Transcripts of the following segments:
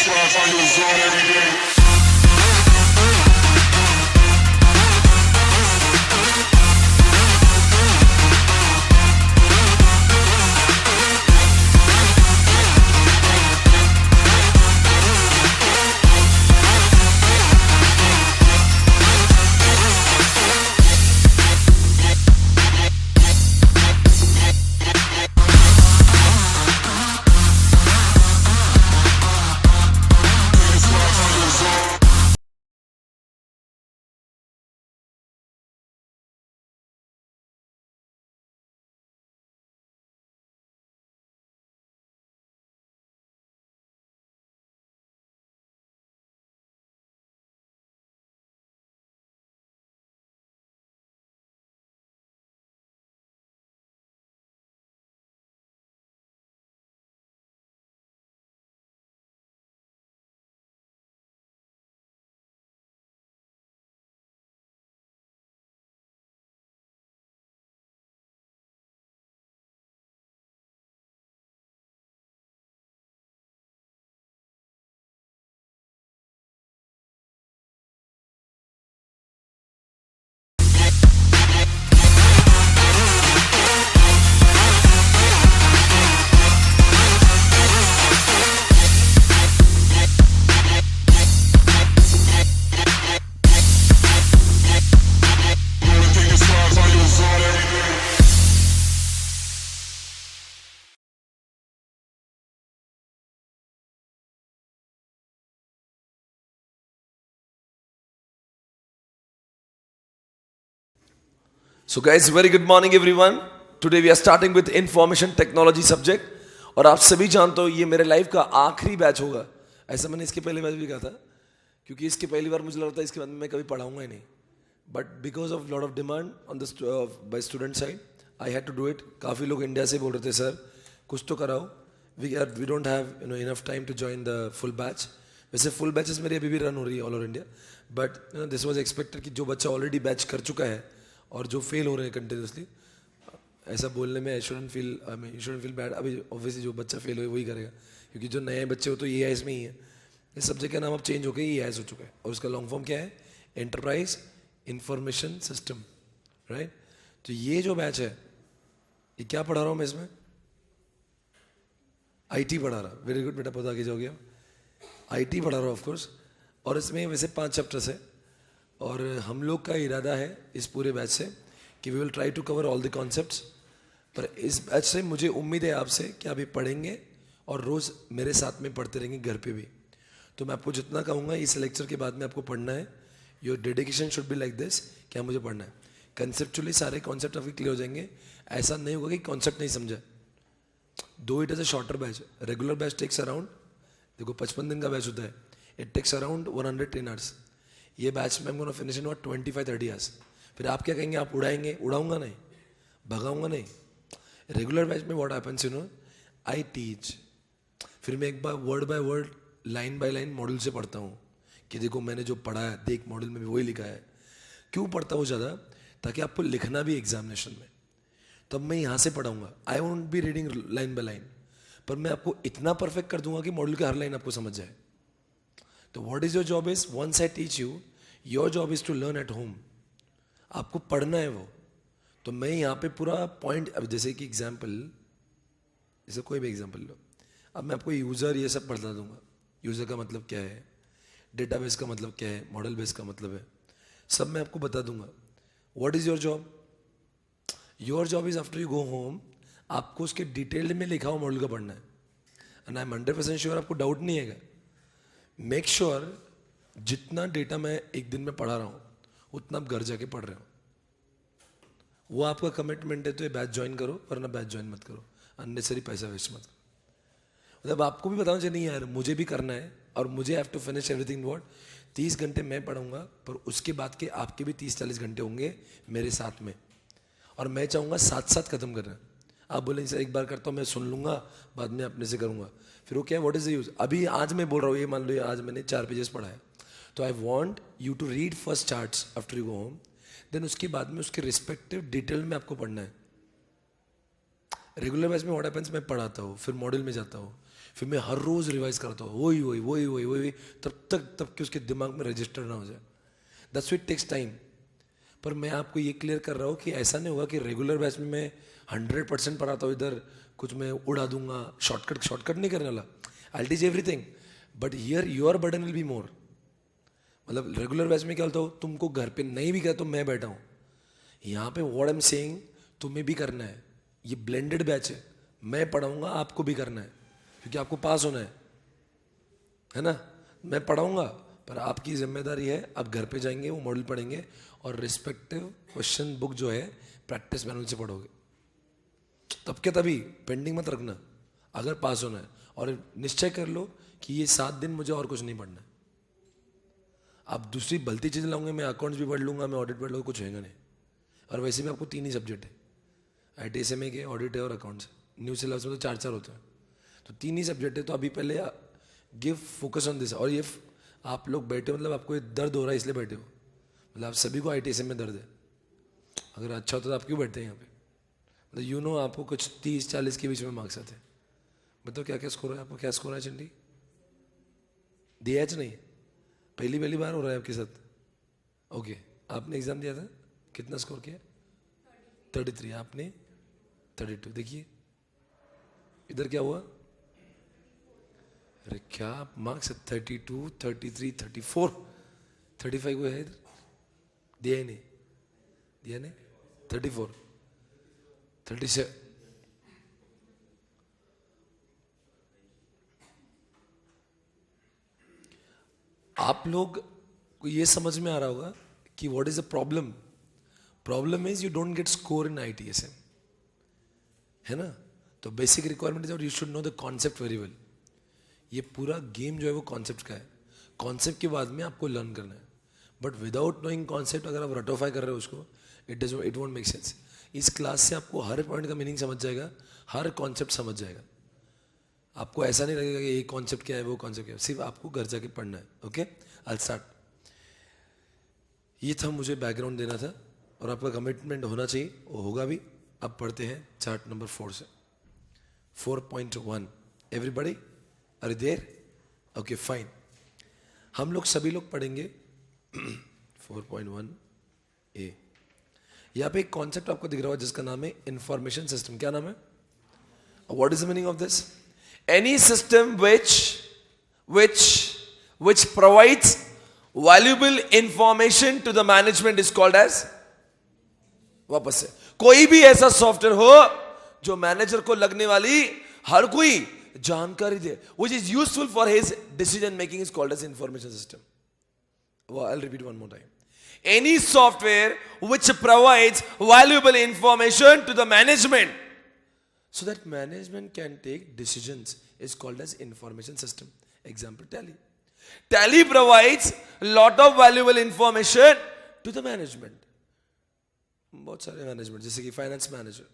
stars on your zone every day. So guys, very good morning everyone. Today we are starting with information technology subject. और आप सभी जानते हो ये मेरे लाइफ का आखिरी बैच होगा. ऐसा मैंने इसके पहले बैच भी कहा था, क्योंकि इसके पहली बार मुझे लग रहा था इसके बाद मैं कभी पढ़ाऊंगा ही नहीं. But because of lot of demand on the by student side I had to do it. काफ़ी लोग इंडिया से बोल रहे थे सर कुछ तो कराओ, we don't have enough time to join the full batch. वैसे फुल बैचेस मेरी अभी भी रन हो रही है all over India, but this was expected कि जो बच्चा ऑलरेडी बैच कर चुका है और जो फेल हो रहे हैं कंटिन्यूसली, ऐसा बोलने में आई शुडंट फील बैड. अभी ऑब्वियसली जो बच्चा फेल हो वही करेगा, क्योंकि जो नए बच्चे हो तो ये इसमें ही है. इस सब्जेक्ट का नाम अब चेंज हो गया, ये हो चुका है, और उसका लॉन्ग फॉर्म क्या है? Enterprise information system, right. तो ये जो बैच है ये क्या पढ़ा रहा हूँ मैं इसमें? IT पढ़ा रहा. वेरी गुड बेटा, पता आगे जाओगे आप. IT पढ़ा रहा हूँ ऑफकोर्स, और इसमें वैसे 5 चैप्टर्स है. और हम लोग का इरादा है इस पूरे बैच से कि we will try to cover all the concepts. पर इस बैच से मुझे उम्मीद है आपसे कि आप ये पढ़ेंगे और रोज़ मेरे साथ में पढ़ते रहेंगे घर पे भी. तो मैं आपको जितना कहूँगा इस लेक्चर के बाद में आपको पढ़ना है. Your dedication should be like this, क्या मुझे पढ़ना है. कंसेप्चुअली सारे कॉन्सेप्ट आपके क्लियर हो जाएंगे. ऐसा नहीं होगा कि कॉन्सेप्ट नहीं समझा. Though it is a shorter batch. Regular batch takes around, देखो 55 दिन का बैच होता है, इट टेक्स अराउंड 110 आवर्स. ये बैच में हम गोना फिनिश इन 25-30 आवर्स. फिर आप क्या कहेंगे? आप उड़ाएंगे? उड़ाऊंगा नहीं, भगाऊंगा नहीं. रेगुलर बैच में व्हाट हैपेंस आई टीच. फिर मैं एक बार word by word, line by line model से पढ़ता हूँ कि देखो मैंने जो पढ़ा है देख, मॉडल में भी वही लिखा है. क्यों पढ़ता हूँ ज़्यादा? ताकि आपको लिखना भी एग्जामिनेशन में. तब मैं यहाँ से पढ़ाऊँगा. I won't be reading line by line, पर मैं आपको इतना परफेक्ट कर दूंगा कि मॉडल की हर लाइन आपको समझ जाए. तो what is your job is, once I teach you, your job is to learn at home. आपको पढ़ना है वो. तो मैं यहाँ पे पूरा पॉइंट, अब जैसे कि एग्जाम्पल, जैसे कोई भी एग्जाम्पल लो, अब मैं आपको यूज़र ये सब बता दूंगा. यूज़र का मतलब क्या है, डेटाबेस का मतलब क्या है, मॉडल बेस का मतलब है, सब मैं आपको बता दूंगा. What is your job? Your job is after you go home, आपको उसके डिटेल्ड में लिखा हुआ मॉडल का पढ़ना है. एंड आई एम 100% श्योर, आपको डाउट नहीं है. मेक श्योर जितना डेटा मैं एक दिन में पढ़ा रहा हूँ उतना आप घर जाके पढ़ रहे हो. वो आपका कमिटमेंट है. तो ये बैच ज्वाइन करो, वरना बैच ज्वाइन मत करो. अननेसेसरी पैसा वेस्ट मत करो. मतलब आपको भी बताना चाहिए नहीं यार मुझे भी करना है और मुझे have to finish everything. What 30 घंटे मैं पढ़ूंगा, पर उसके बाद के आपके भी 30-40 घंटे होंगे मेरे साथ में. और मैं चाहूँगा साथ साथ ख़त्म करना. आप बोलेंगे सर एक बार करता हूँ, मैं सुन लूँगा, बाद में अपने से करूँगा. फिर वो क्या है, व्हाट इज़ द यूज़? अभी आज मैं बोल रहा हूँ, ये मान लो आज मैंने 4 पेजेस पढ़ा है, तो I want you to read first charts after you go home. Then उसके बाद में उसके रिस्पेक्टिव डिटेल में आपको पढ़ना है. रेगुलर बैच में व्हाट हैपेंस, मैं पढ़ाता हूँ, फिर मॉडल में जाता हूँ, फिर मैं हर रोज़ रिवाइज करता हूँ वही वही वही वही वही तब कि उसके दिमाग में रजिस्टर ना हो जाए. That's it takes time. पर मैं आपको ये क्लियर कर रहा हूँ कि ऐसा नहीं होगा कि रेगुलर बैच में मैं 100% पढ़ाता हूँ इधर कुछ मैं उड़ा दूंगा. शॉर्टकट नहीं करने वाला. I teach everything but here your burden will be more. मतलब रेगुलर बैच में क्या होता हो, तुमको घर पे नहीं भी कहा तो मैं बैठा हूँ. यहाँ पे व्हाट आई एम सेइंग तुम्हें भी करना है. ये ब्लेंडेड बैच है. मैं पढ़ाऊंगा, आपको भी करना है क्योंकि आपको पास होना है ना. मैं पढ़ाऊंगा पर आपकी जिम्मेदारी है, आप घर पे जाएंगे वो मॉडल पढ़ेंगे और रिस्पेक्टिव क्वेश्चन बुक जो है प्रैक्टिस मैनुअल से पढ़ोगे. तब के तभी पेंडिंग मत रखना अगर पास होना है. और निश्चय कर लो कि ये 7 दिन मुझे और कुछ नहीं पढ़ना है. आप दूसरी बलती चीज़ें लाऊंगे, मैं अकाउंट्स भी पढ़ लूंगा, मैं ऑडिट पढ़ लूंगा, कुछ होएगा नहीं. और वैसे भी आपको 3 ही सब्जेक्ट है, ITSM के, ऑडिट है और अकाउंट्स. न्यू सिलेबस में तो 4 होते हैं. तो 3 ही सब्जेक्ट है. तो अभी पहले गिव फोकस ऑन दिस. और ये आप लोग बैठे हो मतलब आपको ये दर्द हो रहा है इसलिए बैठे हो. मतलब आप सभी को ITSM में दर्द है. अगर अच्छा होता तो आप क्यों बैठते हैं यहाँ पे. मतलब यू नो आपको कुछ 30-40 के बीच में मार्क्स आते हैं. बताओ क्या क्या स्कोर है आपको. क्या स्कोर है चंडी? DH नहीं, पहली बार हो रहा है आपके साथ. ओके आपने एग्जाम दिया था, कितना स्कोर किया? 33. आपने 32. देखिए इधर क्या हुआ. अरे क्या मार्क्स है. 32, 33, 34, 35 को है इधर. दिया ही नहीं. 34, 37. आप लोग को ये समझ में आ रहा होगा कि what is the problem. Problem is you don't get score in ITSM, है ना. तो बेसिक रिक्वायरमेंट इज और you should know the concept very well. ये पूरा गेम जो है वो कॉन्सेप्ट का है. कॉन्सेप्ट के बाद में आपको लर्न करना है. बट विदाउट नोइंग कॉन्सेप्ट अगर आप रटोफाई कर रहे हो उसको, इट वोंट मेक सेंस. इस क्लास से आपको हर पॉइंट का मीनिंग समझ जाएगा, हर कॉन्सेप्ट समझ जाएगा. आपको ऐसा नहीं लगेगा कि ये कॉन्सेप्ट क्या है वो कॉन्सेप्ट क्या है. सिर्फ आपको घर जाके पढ़ना है. Okay I start. ये था मुझे बैकग्राउंड देना था और आपका कमिटमेंट होना चाहिए, वो होगा भी. अब पढ़ते हैं चार्ट नंबर 4 से. 4.1. Everybody are there? Okay fine. हम लोग सभी लोग पढ़ेंगे 4.1A. यहाँ पे एक कॉन्सेप्ट आपको दिख रहा होगा जिसका नाम है इंफॉर्मेशन सिस्टम. क्या नाम है? What is the meaning of this? Any system which provides valuable information to the management is called as. वापस से, कोई भी ऐसा सॉफ्टवेयर हो जो मैनेजर को लगने वाली हर कोई जानकारी दे, which is useful for his decision making, is called as information system. Well, I'll repeat one more time. Any software which provides valuable information to the management so that management can take decisions is called as information system. Example, Tally. Tally provides lot of valuable information to the management. बहुत सारे management, जैसे कि finance manager.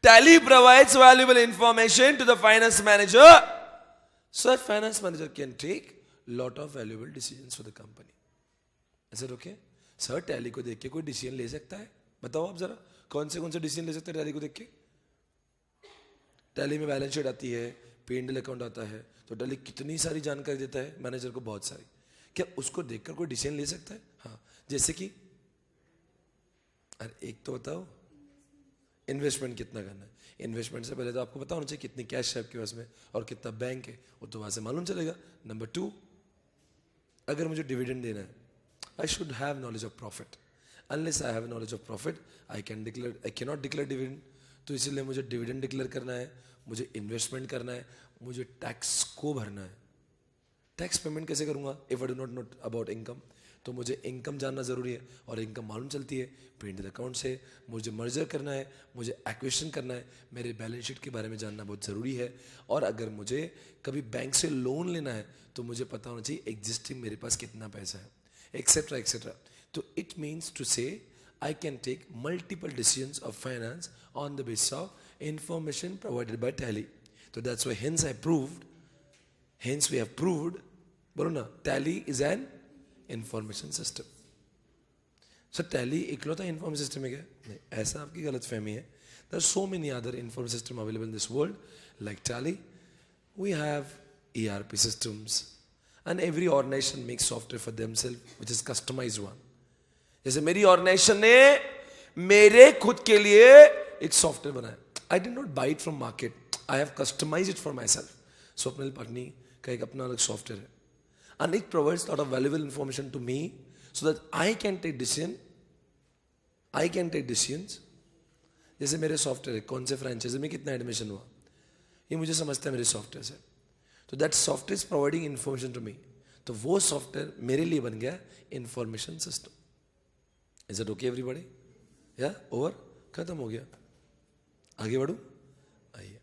Tally provides valuable information to the finance manager so that finance manager can take lot of valuable decisions for the company. Is it okay? Sir tally को देख के कोई decision ले सकता है? बताओ आप जरा, कौन से डिसीजन ले सकते हैं टैली को देख के? टैली में बैलेंस शीट आती है, P&L अकाउंट आता है, तो टैली कितनी सारी जानकारी देता है मैनेजर को, बहुत सारी. क्या उसको देखकर कोई डिसीजन ले सकता है? हाँ. जैसे कि अरे एक तो बताओ, इन्वेस्टमेंट कितना करना है. इन्वेस्टमेंट से पहले तो आपको पता होना चाहिए कितनी कैश है आपके पास में और कितना बैंक है, वो तो वहां से मालूम चलेगा. नंबर 2, अगर मुझे डिविडेंड देना है, I should have knowledge of profit. Unless I have knowledge of profit, I cannot declare dividend. तो इसीलिए मुझे डिविडेंड डिक्लेयर करना है, मुझे इन्वेस्टमेंट करना है, मुझे टैक्स को भरना है. टैक्स पेमेंट कैसे करूंगा? If I do not know about income, तो मुझे इनकम जानना जरूरी है और इनकम मालूम चलती है P&L अकाउंट से. मुझे मर्जर करना है, मुझे एक्विजिशन करना है, मेरे बैलेंस शीट के बारे में जानना बहुत ज़रूरी है. और अगर मुझे कभी बैंक से लोन लेना है तो मुझे पता होना चाहिए एग्जिस्टिंग मेरे पास कितना पैसा है, etc. etc. So it means to say I can take multiple decisions of finance on the basis of information provided by Tally. So that's why hence we have proved, बोलो ना, Tally is an information system. So Tally इकलौता information system है क्या? नहीं, ऐसा आपकी गलत फहमी है. There are so many other information system available in this world like Tally. We have ERP systems, and every organization makes software for themselves, which is customized one. जैसे मेरी ऑर्गेनाइजेशन ने मेरे खुद के लिए एक सॉफ्टवेयर बनाया. I did not buy it from market, I have customize it for myself. Swapnil Patni का एक अपना अलग सॉफ्टवेयर है, and it provides lot of valuable information to me so that I can take decisions. जैसे मेरे software है, कौन से फ्रेंचाइजी में कितना एडमिशन हुआ, ये मुझे समझता है मेरे सॉफ्टवेयर से. तो that software is providing information to me. तो वो सॉफ्टवेयर मेरे लिए बन गया information system. Is it okay everybody? या ओवर, खत्म हो गया. आगे बढ़ूं? आइए.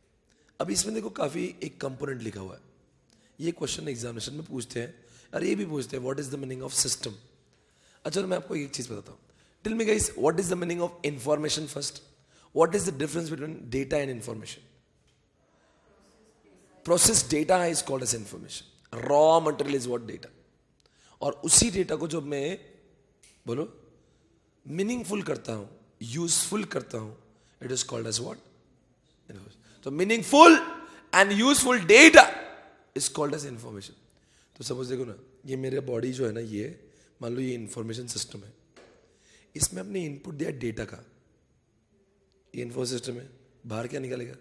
अब इसमें देखो काफी एक कंपोनेंट लिखा हुआ है. ये क्वेश्चन एग्जामिनेशन में पूछते हैं, और ये भी पूछते हैं what is the meaning of system. अच्छा, तो मैं आपको एक चीज बताता हूं. Tell me guys, what is the meaning of information first. What is the difference between data and information. Process data is called as information. Raw material is what data. और उसी डेटा को जब मैं बोलो मीनिंगफुल करता हूं, useful करता हूं, it is called as what. तो meaningful and useful data is called as information. तो सपोज देखो ना, ये मेरा बॉडी जो है ना, ये मान लो ये इंफॉर्मेशन सिस्टम है. इसमें आपने इनपुट दिया डेटा का, ये इन्फो सिस्टम है. बाहर क्या निकलेगा?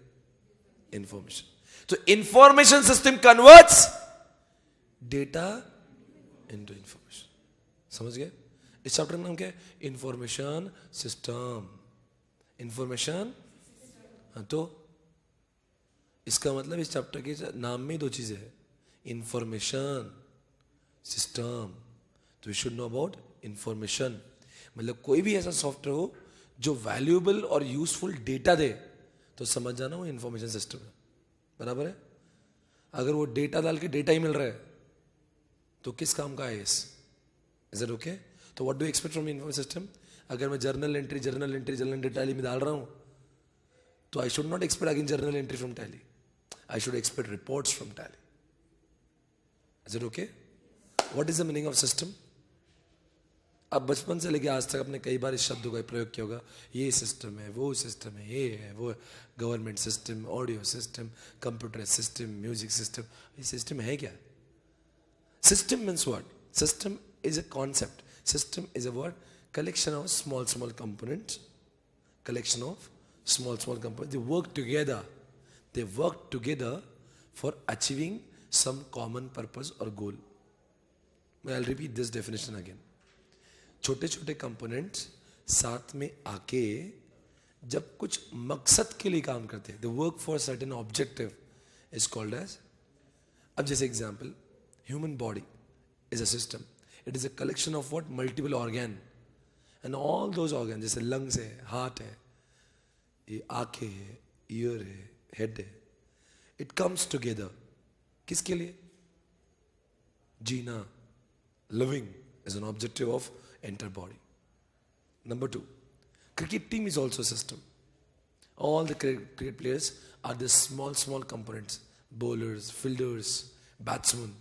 इंफॉर्मेशन. तो information system converts data into information. समझ गए? इस चैप्टर का नाम क्या है? Information system. इंफॉर्मेशन. हाँ, तो इसका मतलब इस चैप्टर के नाम में दो चीजें हैं, इंफॉर्मेशन सिस्टम. तो we should know about information. मतलब कोई भी ऐसा सॉफ्टवेयर हो जो वैल्यूएबल और यूजफुल डेटा दे, तो समझ जाना वो इंफॉर्मेशन सिस्टम है. बराबर है? अगर वो डेटा डाल के डेटा ही मिल रहा है तो किस काम का है इस? Is it okay? तो what do expect from information system? अगर मैं जर्नल एंट्री टैली में डाल रहा हूं, तो I should not expect again journal entry from tally. I should expect reports from tally. Is it okay? What is the meaning of system? अब बचपन से लेके आज तक आपने कई बार इस शब्द का प्रयोग किया होगा. ये सिस्टम है, वो सिस्टम है, ये है, वो government system, audio system, computer system, music system. ये सिस्टम है क्या? System means what? System is a concept. System is a word, collection of small components. Collection of small components. They work together for achieving some common purpose or goal. I'll repeat this definition again. छोटे छोटे components साथ में आके जब कुछ मकसद के लिए काम करते हैं, they work for certain objective is called as. अब जैसे example, human body is a system. It is a collection of what? Multiple organ. And all those organs, जैसे lungs है, heart है, ये आंखें है, ear है, head है. It comes together. किसके लिए? जीना. Living is an objective of entire body. Number 2, cricket team is also a system. All the cricket players are the small components. Bowlers, fielders, batsmen.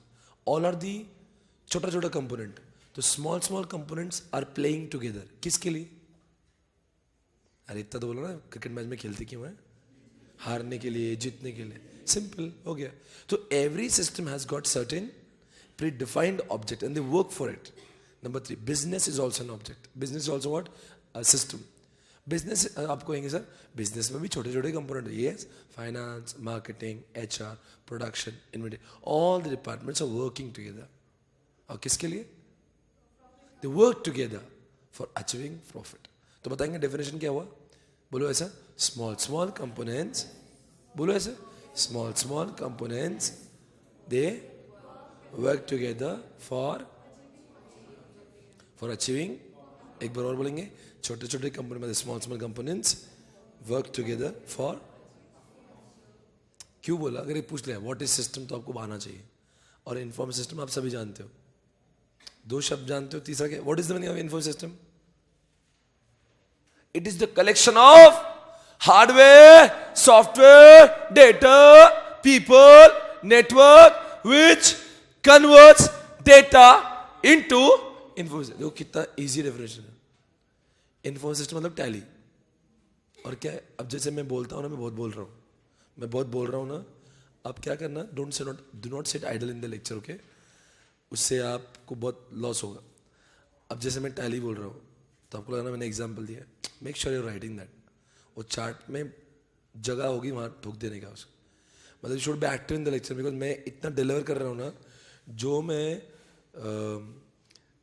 All are the छोटा component. तो small components are playing together. किसके लिए? अरे इतना तो बोलो ना, cricket match में खेलते क्यों है? हारने के लिए, जीतने के लिए. सिंपल हो गया. तो every system has got certain predefined object and they work for it. Number 3, business is also an object. Business is also what? A system. Business, आप कहेंगे सर बिजनेस में भी छोटे कंपोनेंट है. Yes, finance, marketing, HR, production, inventory, all the departments are working together. और किसके लिए? They work together for achieving profit. तो बताएंगे डेफिनेशन क्या हुआ? बोलो ऐसा, स्मॉल कंपोनेंट्स. बोलो ऐसा, small components they work together for achieving. एक बार और बोलेंगे, छोटे कंपोनेंट में small components work together for. क्यों बोला? अगर ये पूछ लिया व्हाट इज सिस्टम, तो आपको आना चाहिए. और इंफॉर्मेशन सिस्टम आप सभी जानते हो. 2 शब्द जानते हो, तीसरा क्या? What is the meaning of information system? It is the collection of hardware, software, data, people, network which converts data into information. देखो कितना इजी डेफिनेशन है. इंफॉर्मेशन सिस्टम मतलब टैली. और क्या है? अब जैसे मैं बोलता हूं ना, मैं बहुत बोल रहा हूं ना, आप क्या करना, do not sit idol in the lecture, okay? उससे आपको बहुत लॉस होगा. अब जैसे मैं टैली बोल रहा हूँ तो आपको लगना मैंने एग्जाम्पल दिया, make sure you writing that. वो चार्ट में जगह होगी वहाँ ठोक देने का उसको. मतलब you should be active in the lecture, because मैं इतना डिलीवर कर रहा हूँ ना, जो मैं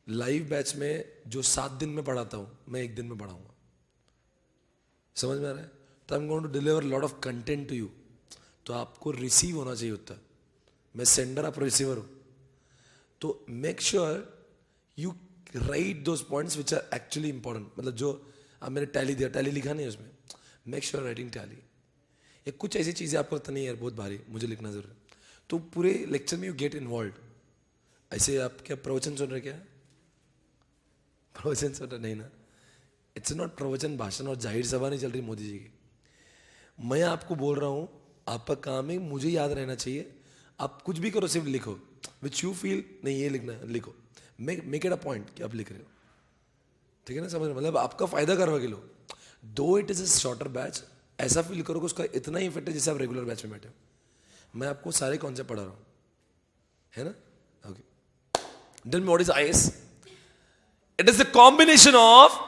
लाइव बैच में जो 7 दिन में पढ़ाता हूँ मैं 1 दिन में पढ़ाऊँगा. समझ में आ रहा है? तो I am going to deliver lot of content to you. तो आपको रिसीव होना चाहिए होता है. मैं सेंडर, आप रिसीवर हो. तो make sure you write those points which are actually important. मतलब जो आप मैंने टैली दिया, टैली लिखा नहीं उसमें, मेक श्योर राइटिंग टैली. ये कुछ ऐसी चीज़ें आपको लगता नहीं यार बहुत भारी, मुझे लिखना जरूर है, तो पूरे लेक्चर में यू गेट इन्वॉल्व. ऐसे आप क्या प्रवचन सुन रहे, क्या प्रवचन सुन रहे? नहीं ना, इट्स नॉट प्रवचन, भाषण और जाहिर सभा नहीं चल रही मोदी जी की. मैं आपको बोल रहा हूँ, आपका काम है मुझे याद रहना चाहिए. आप कुछ भी करो, सिर्फ लिखो विच यू फील. नहीं ये लिखना है, लिखो. मेक इट अ पॉइंट कि आप लिख रहे हो. ठीक है ना? समझ, मतलब आपका फायदा करवा के लो. दो it is a shorter batch, ऐसा फील करो कि उसका इतना ही इफेक्ट है जैसे आप रेगुलर बैच में बैठे हो. मैं आपको सारे कॉन्सेप्ट पढ़ा रहा हूँ, है ना? Okay, tell me what is IS. It is the combination of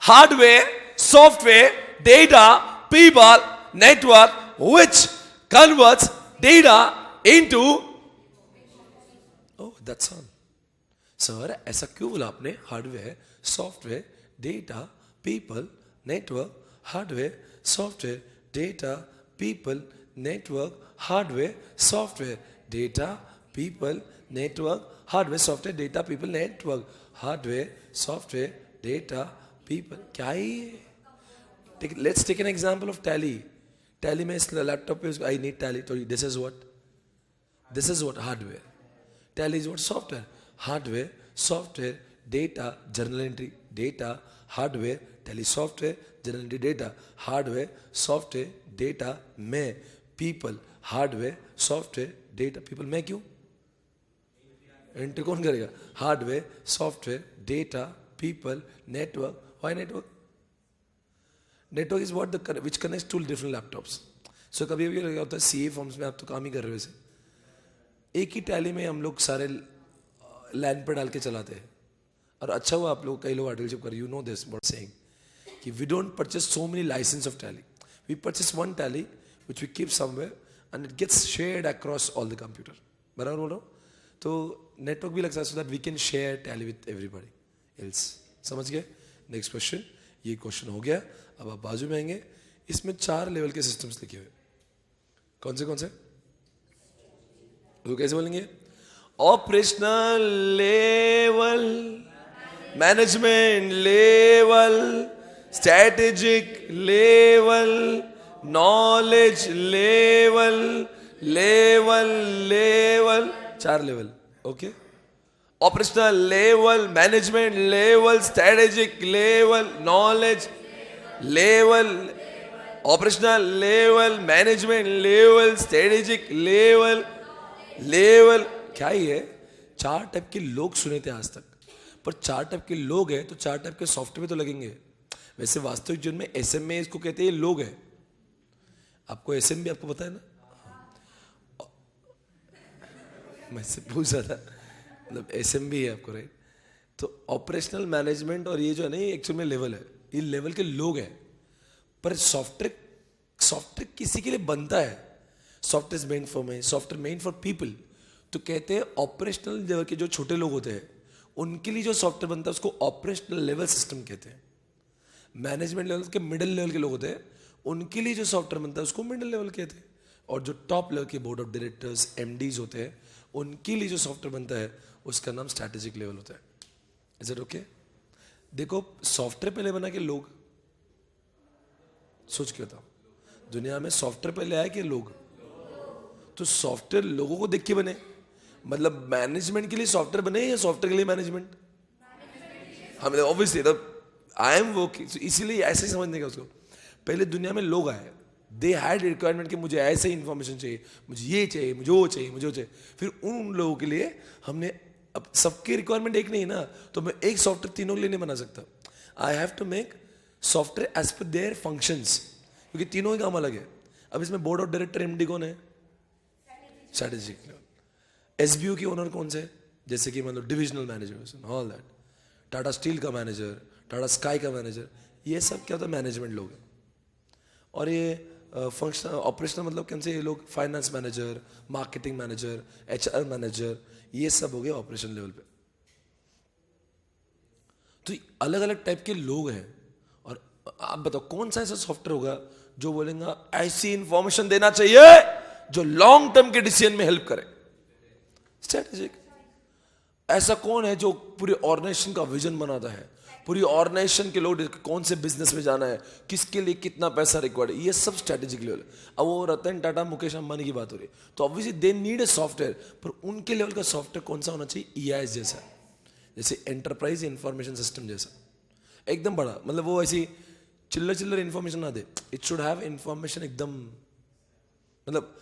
hardware, software, data, people, network which converts data into. Oh, that's all. Sir ऐसा क्यों बोला आपने? Hardware, software, data, people, network, hardware, software, data, people, network, hardware, software, data, people, network, hardware, software, data, people, network, hardware, software, data, people. क्या है? Let's take an example of Tally. Tally में इस laptop पे I need Tally, तो this is what hardware. Tally is what software. Hardware, software, data, journal entry, data, hardware, Tally software, journal entry, data, hardware, software, data, मैं, people, hardware, software, data, people. मैं क्यों? Entry कौन करेगा? Hardware, software, data, people, network. Why network? Network is what which connects to different laptops. So कभी कभी क्या होता है, सीए फॉर्म्स में आप तो काम ही कर रहे हो वैसे, एक ही टैली में हम लोग सारे लैंड पर डाल के चलाते हैं. और अच्छा हुआ आप लोग, कई लोग आर्टिकलशिप कर, you know this what saying, कि we don't purchase so many license of Tally. We purchase one Tally which we keep somewhere and it gets shared across all the computer. बराबर बोल रहा हूँ? तो नेटवर्क भी लगता है so that we can share Tally with everybody else. समझ गए? Next question. ये क्वेश्चन हो गया. अब आप बाजू में आएंगे, इसमें 4 लेवल के सिस्टम्स लिखे हुए. कौन से? तो कैसे बोलेंगे? Operational level, management level, strategic level, knowledge level, level. 4 level. Okay, operational level, management level, strategic level, knowledge level, operational level, management level, strategic level. क्या ही है? 4 टाइप के लोग सुने थे आज तक, पर 4 टाइप के लोग हैं तो 4 टाइप के सॉफ्टवेयर तो लगेंगे. वैसे वास्तविक जीवन में एसएमए इसको कहते हैं, ये लोग हैं. आपको एसएम भी आपको पता है ना? मैं से पूछ रहा था, मतलब एसएम भी है आपको, राइट? तो ऑपरेशनल, मैनेजमेंट और ये जो है ना, ये एक्चुअल में लेवल है. ये लेवल के लोग हैं. पर सॉफ्टवेयर किसी के लिए बनता है. Software main for me, software main for people. तो कहते हैं ऑपरेशनल लेवल के जो छोटे लोग होते हैं उनके लिए जो सॉफ्टवेयर बनता है उसको ऑपरेशनल लेवल सिस्टम कहते हैं. मैनेजमेंट लेवल के मिडिल लेवल के लोग होते हैं, उनके लिए जो सॉफ्टवेयर बनता है उसको मिडिल लेवल कहते हैं. और जो टॉप लेवल के बोर्ड ऑफ डायरेक्टर्स, एमडीज होते हैं, उनके लिए जो सॉफ्टवेयर बनता है उसका नाम स्ट्रैटेजिक लेवल होता है. Is it okay? देखो, सॉफ्टवेयर पहले बना के लोग, सोच के बताओ, दुनिया में सॉफ्टवेयर पहले आया कि लोग? तो सॉफ्टवेयर लोगों को देख के बने. मतलब मैनेजमेंट के लिए सॉफ्टवेयर बने या सॉफ्टवेयर के लिए मैनेजमेंट? हमें ऑब्वियसली आई एम वर्किंग, इसीलिए ऐसे ही समझने का उसको. पहले दुनिया में लोग आए, दे हैड रिक्वायरमेंट कि मुझे ऐसे इन्फॉर्मेशन चाहिए, मुझे ये चाहिए, मुझे वो चाहिए, मुझे वो चाहिए. फिर उन लोगों के लिए हमने, अब सबकी रिक्वायरमेंट एक नहीं ना, तो मैं एक सॉफ्टवेयर तीनों के लिए नहीं बना सकता. I have to make software as per their functions, क्योंकि तीनों ही काम अलग है. अब इसमें बोर्ड ऑफ डायरेक्टर एमडी कौन है? Strategic level. एसबीओ के ओनर कौन से, जैसे कि मतलब divisional managers all that, Tata steel का मैनेजर, टाटा स्काई का मैनेजर, ये सब क्या होता है मैनेजमेंट लोग हैं। और ये फंक्शनल ऑपरेशनल मतलब कौन से, ये लोग finance manager, marketing manager, HR manager, ये सब हो गए ऑपरेशन लेवल पे। तो अलग अलग टाइप के लोग हैं। और आप बताओ कौन सा ऐसा सॉफ्टवेयर होगा जो बोलेगा ऐसी इंफॉर्मेशन देना चाहिए जो लॉन्ग टर्म के डिसीजन में हेल्प करे। स्ट्रेटेजिक। ऐसा कौन है जो पूरी ऑर्गेनाइजेशन का विजन बनाता है, पूरी ऑर्गेनाइजेशन के लोग कौन से बिजनेस में जाना है, किसके लिए कितना पैसा रिक्वायर्ड है, ये सब स्ट्रेटेजिक लेवल है। अब वो रतन टाटा, मुकेश अंबानी की बात हो रही है, तो obviously they need a software, पर उनके लेवल का सॉफ्टवेयर कौन सा होना चाहिए, ईआईएस जैसा, जैसे एंटरप्राइज इंफॉर्मेशन सिस्टम जैसा, एकदम बड़ा। मतलब वो ऐसी चिल्लर चिल्लर इंफॉर्मेशन ना दे, इट शुड हैव इंफॉर्मेशन एकदम, मतलब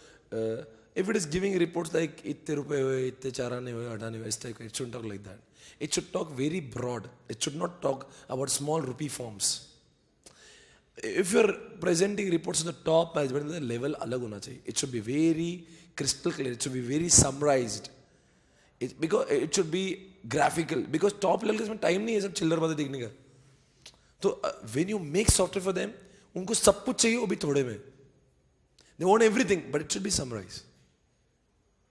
if it is giving reports like इतने रुपए हुए, इतने चार आने हुए, 8 आने हुए, इस टाइप का, it shouldn't talk like that. It should talk very broad. It should not talk about small rupee forms. If you're presenting reports to the top management, the level अलग होना चाहिए. It should be very crystal clear. It should be very summarized. Because it should be graphical. Because top level के इसमें time नहीं है सब चिल्लर बातें देखने का. तो when you make software for them, उनको सब कुछ चाहिए वो भी थोड़े में. They want everything, but it should be summarized.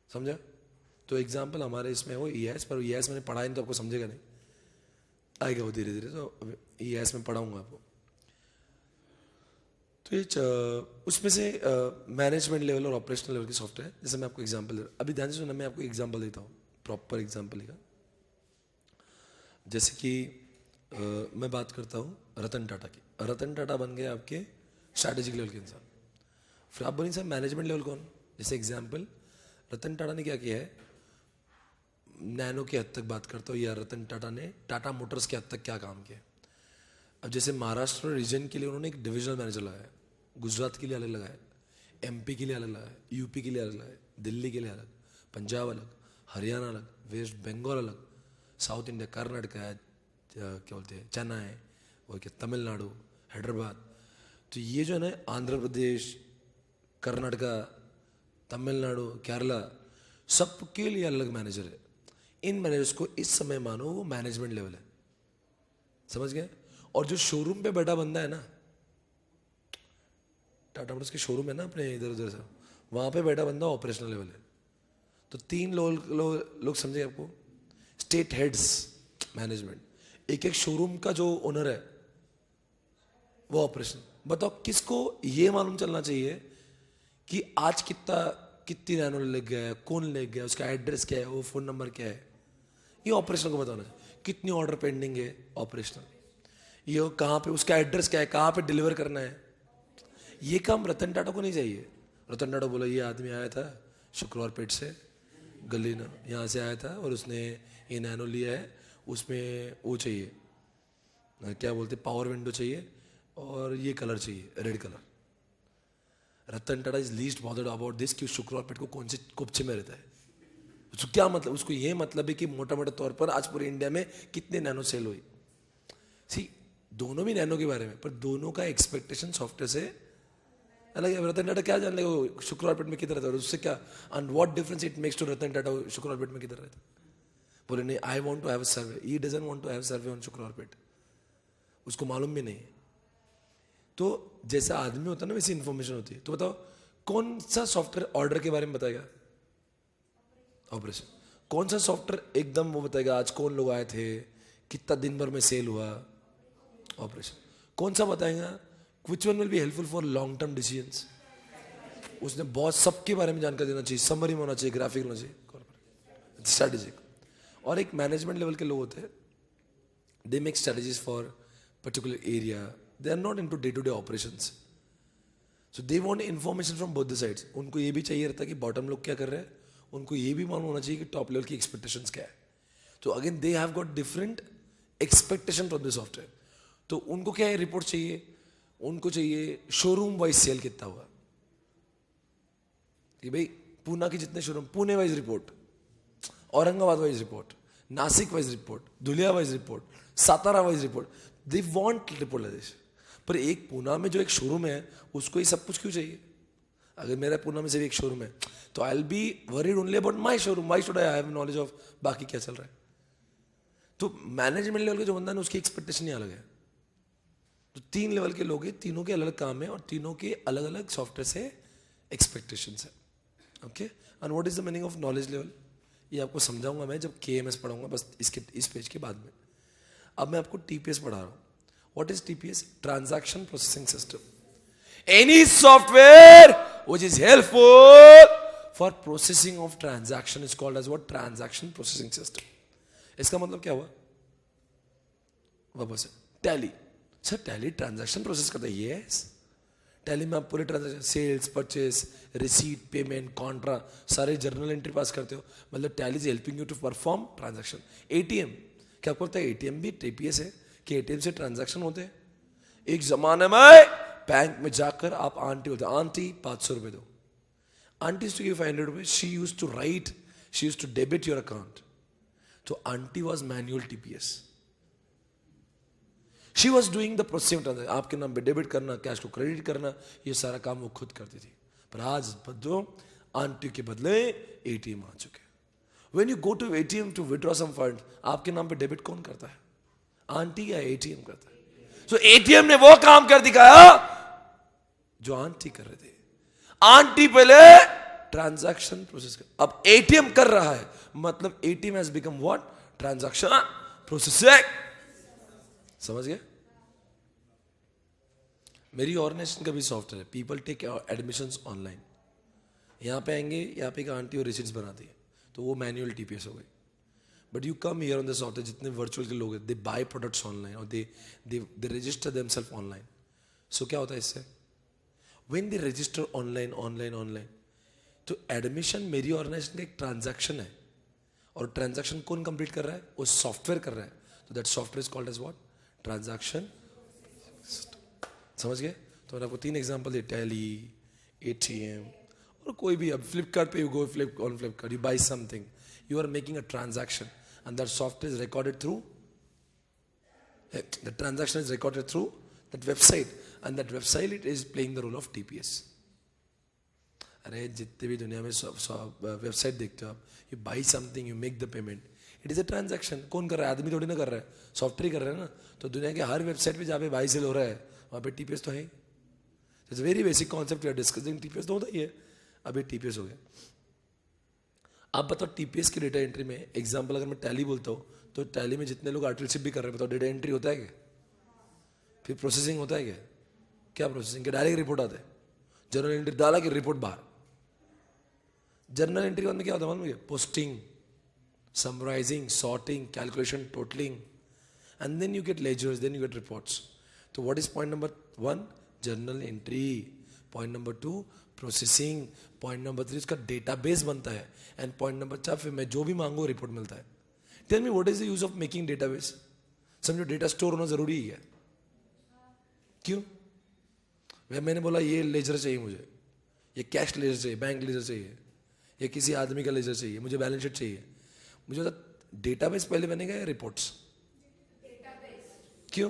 समझा? तो एग्जाम्पल हमारे इसमें वो ईएस, पर ईएस मैंने पढ़ा नहीं तो आपको समझेगा नहीं, आएगा वो धीरे धीरे, तो ईएस में पढ़ाऊंगा आपको। तो ये उसमें से मैनेजमेंट लेवल और ऑपरेशनल लेवल के सॉफ्टवेयर, जैसे मैं आपको एग्जांपल दे रहा हूँ, अभी ध्यान से सुनना, मैं आपको एग्जांपल देता हूँ, प्रॉपर एग्जांपल का। जैसे कि मैं बात करता हूँ रतन टाटा की। रतन टाटा बन गए आपके स्ट्रैटेजिक लेवल के इंसान। फिर आप बोलेंगे सर मैनेजमेंट लेवल कौन? जैसे एग्जाम्पल रतन टाटा ने क्या किया है, नैनो की हद तक बात करता हूँ, या रतन टाटा ने टाटा मोटर्स के हद तक क्या काम किया। अब जैसे महाराष्ट्र रीजन के लिए उन्होंने एक डिविजनल मैनेजर लगाया, गुजरात के लिए अलग लगाया, एमपी के लिए अलग लगाया, यूपी के लिए अलग लगाया, दिल्ली के लिए अलग, पंजाब अलग, हरियाणा अलग, वेस्ट बंगाल अलग, साउथ इंडिया कर्नाटक है, क्या बोलते हैं चेन्नई, और क्या तमिलनाडु, हैदराबाद। तो ये जो है ना आंध्र प्रदेश, कर्नाटका, तमिलनाडु, केरला, सबके लिए अलग मैनेजर है। इन मैनेजर्स को इस समय मानो वो मैनेजमेंट लेवल है, समझ गए? और जो शोरूम पे बैठा बंदा है ना, टाटा मोटर्स के शोरूम है ना अपने इधर उधर से, वहां पे बैठा बंदा ऑपरेशनल लेवल है। तो 3 लोग समझे आपको, स्टेट हेड्स मैनेजमेंट, एक एक शोरूम का जो ओनर है वो ऑपरेशन। बताओ किसको ये मालूम चलना चाहिए कि आज कितनी नैनो लग गया है, कौन ले गया, उसका एड्रेस क्या है, वो फ़ोन नंबर क्या है, ये ऑपरेशनल को बताना चाहिए। कितनी ऑर्डर पेंडिंग है, ऑपरेशनल, ये कहाँ पे, उसका एड्रेस क्या है, कहाँ पे डिलीवर करना है, ये काम रतन टाटा को नहीं चाहिए। रतन टाटा बोला ये आदमी आया था शुक्रवार पेट से, गली ना यहाँ से आया था और उसने ये नैनो लिया है, उसमें वो चाहिए, क्या बोलते, पावर विंडो चाहिए और ये कलर चाहिए, red colour. Ratan Tata is least bothered about this कि शुक्रवार पेट को कौन से कुपचे में रहता है। उसको क्या मतलब, उसको ये मतलब है कि मोटा मोटा तौर पर आज पूरे इंडिया में कितने नैनो सेल हुई। सी दोनों भी नैनो के बारे में, पर दोनों का एक्सपेक्टेशन सॉफ्टवेयर से अलग है। रतन टाटा क्या जान लेगा शुक्रवार पेट में किधर रहता है, उससे क्या, and what difference it makes to Ratan Tata Shukrawar Peth में किधर रहता है। बोले नहीं, I want to have a survey, he doesn't want to have survey on Shukrawar Peth, उसको मालूम भी नहीं। तो जैसा आदमी होता है ना वैसी इंफॉर्मेशन होती है। तो बताओ कौन सा सॉफ्टवेयर ऑर्डर के बारे में बताएगा, ऑपरेशन। कौन सा सॉफ्टवेयर एकदम वो बताएगा आज कौन लोग आए थे, कितना दिन भर में सेल हुआ, ऑपरेशन। कौन सा बताएगा, which one will be helpful for long term decisions, उसने बहुत सबके बारे में जानकारी देना चाहिए, समरी में होना चाहिए, ग्राफिक होना चाहिए, स्ट्रैटेजिक। और एक मैनेजमेंट लेवल के लोग होते हैं, they make strategies for particular area, they are not into day-to-day operations, so they want information from both the sides. उनको ये भी चाहिए रहता है कि बॉटम लोग क्या कर रहे हैं, उनको ये भी मालूम होना चाहिए कि टॉप लेवल की एक्सपेक्टेशंस क्या है। तो again they have got different expectation from the software. तो उनको क्या है, रिपोर्ट चाहिए, उनको चाहिए शोरूम वाइज सेल कितना हुआ, कि भाई पूना की जितने showroom, Pune wise report, Aurangabad wise report, Nashik wise report, Dhulia wise report, Satara wise report, they want report like this. पर एक पूना में जो एक शोरूम है उसको ये सब कुछ क्यों चाहिए? अगर मेरा पूना में से भी एक शोरूम है तो आई will be worried only about my showroom, why should I have knowledge of बाकी क्या चल रहा है. तो मैनेजमेंट लेवल का जो बंदा है उसकी एक्सपेक्टेशन ही अलग है. तो 3 लेवल के लोग हैं, तीनों के अलग अलग काम है और तीनों के अलग अलग सॉफ्टवेयर से एक्सपेक्टेशंस है. Okay, and what is the meaning of knowledge level, ये आपको समझाऊंगा मैं जब KMS पढ़ाऊंगा, बस इस पेज के बाद में. अब मैं आपको TPS पढ़ा रहा हूं. What is TPS? Transaction processing system. Any software which is helpful for processing of transaction is called as what? Transaction processing system. इसका मतलब क्या हुआ? वापस Tally. Sir Tally transaction process करता है? यस. टैली में आप पूरे transaction, sales, purchase, receipt, payment, contra, सारे जर्नल एंट्री पास करते हो. मतलब Tally is helping you to perform transaction. ATM, क्या आपको पता है ATM भी TPS है कि ATM से ट्रांजैक्शन होते हैं? एक जमाने में बैंक में जाकर आप आंटी बोलते, आंटी 500 रुपए दो. आंटी यूज्ड टू गिव 500 रुपए. She used to write, she used to debit your account. तो aunty was manual TPS. She was doing the processing transaction. आपके नाम पे डेबिट करना, कैश को क्रेडिट करना, ये सारा काम वो खुद करती थी. पर आज बदलो, आंटी के बदले ATM आ चुके. When you go to ATM to withdraw some fund, आपके नाम पे डेबिट कौन करता है? आंटी या ATM करता है? So ATM ने वो काम कर दिखाया जो आंटी कर रहे थे. आंटी पहले ट्रांजैक्शन प्रोसेस कर, अब ATM कर रहा है. मतलब ATM has become what? Transaction processing. समझ गए? मेरी ऑर्गेनाइजेशन का भी सॉफ्टवेयर है, पीपल टेक एडमिशंस ऑनलाइन. यहाँ पे आएंगे, यहाँ पे एक आंटी और रिसीट्स बनाती है, तो वो मैनुअल TPS हो गई. But you come here on the software, जितने वर्चुअल के लोग हैं, दे बाय प्रोडक्ट्स ऑनलाइन और दे रजिस्टर देमसेल्फ ऑनलाइन. सो क्या होता है इससे? व्हेन दे रजिस्टर ऑनलाइन, तो एडमिशन मेरी ऑर्गेनाइजेशन का एक ट्रांजैक्शन है. और ट्रांजैक्शन कौन कंप्लीट कर रहा है? वो सॉफ्टवेयर कर रहा है. तो that software is called as what? Transaction. समझ गए? तो मैंने आपको 3 एग्जांपल दिए, टैली, ATM और कोई भी. अब फ्लिपकार्ट पे you go, Flipkart, you buy something, you are making a transaction and that software is recorded through, the transaction is recorded through that website and that website it is playing the role of TPS. अरे जितने भी दुनिया में website देखते हो आप, you by something, you make the payment, it is a transaction. कौन कर रहा है? आदमी थोड़ी ना कर रहा है, सॉफ्टवेयर कर रहा है ना. तो दुनिया के हर वेबसाइट पे जहाँ पे बाई सेल हो रहा है वहाँ पे TPS तो है. It's very basic concept we are discussing. TPS तो होता ही है. अभी TPS हो गया. आप बताओ TPS की डेटा एंट्री में एग्जाम्पल अगर मैं टैली बोलता हूँ, तो टैली में जितने लोग आर्टिलशिप भी कर रहे हैं, बताओ डेटा एंट्री होता है क्या? फिर प्रोसेसिंग होता है क्या? क्या प्रोसेसिंग? क्या डायरेक्ट रिपोर्ट आता है? जर्नल एंट्री डाला कि रिपोर्ट बाहर. जर्नल एंट्री में क्या होता है मालूम है? Posting, summarizing, sorting, calculation, totalling, and then you get ledgers, then you get reports. So what is point number 1? Journal entry. Point number 2, processing. Point number 3, उसका database बनता है. And point number 4, फिर मैं जो भी मांगू रिपोर्ट मिलता है. Tell me what is the use of making database? समझो डेटा स्टोर होना जरूरी है. क्यों? मैंने बोला ये लेजर चाहिए मुझे, ये कैश लेजर चाहिए, बैंक लेजर चाहिए, ये किसी आदमी का लेजर चाहिए, मुझे बैलेंस शीट चाहिए. मुझे डेटाबेस पहले बनेगा या रिपोर्ट्स? क्यों?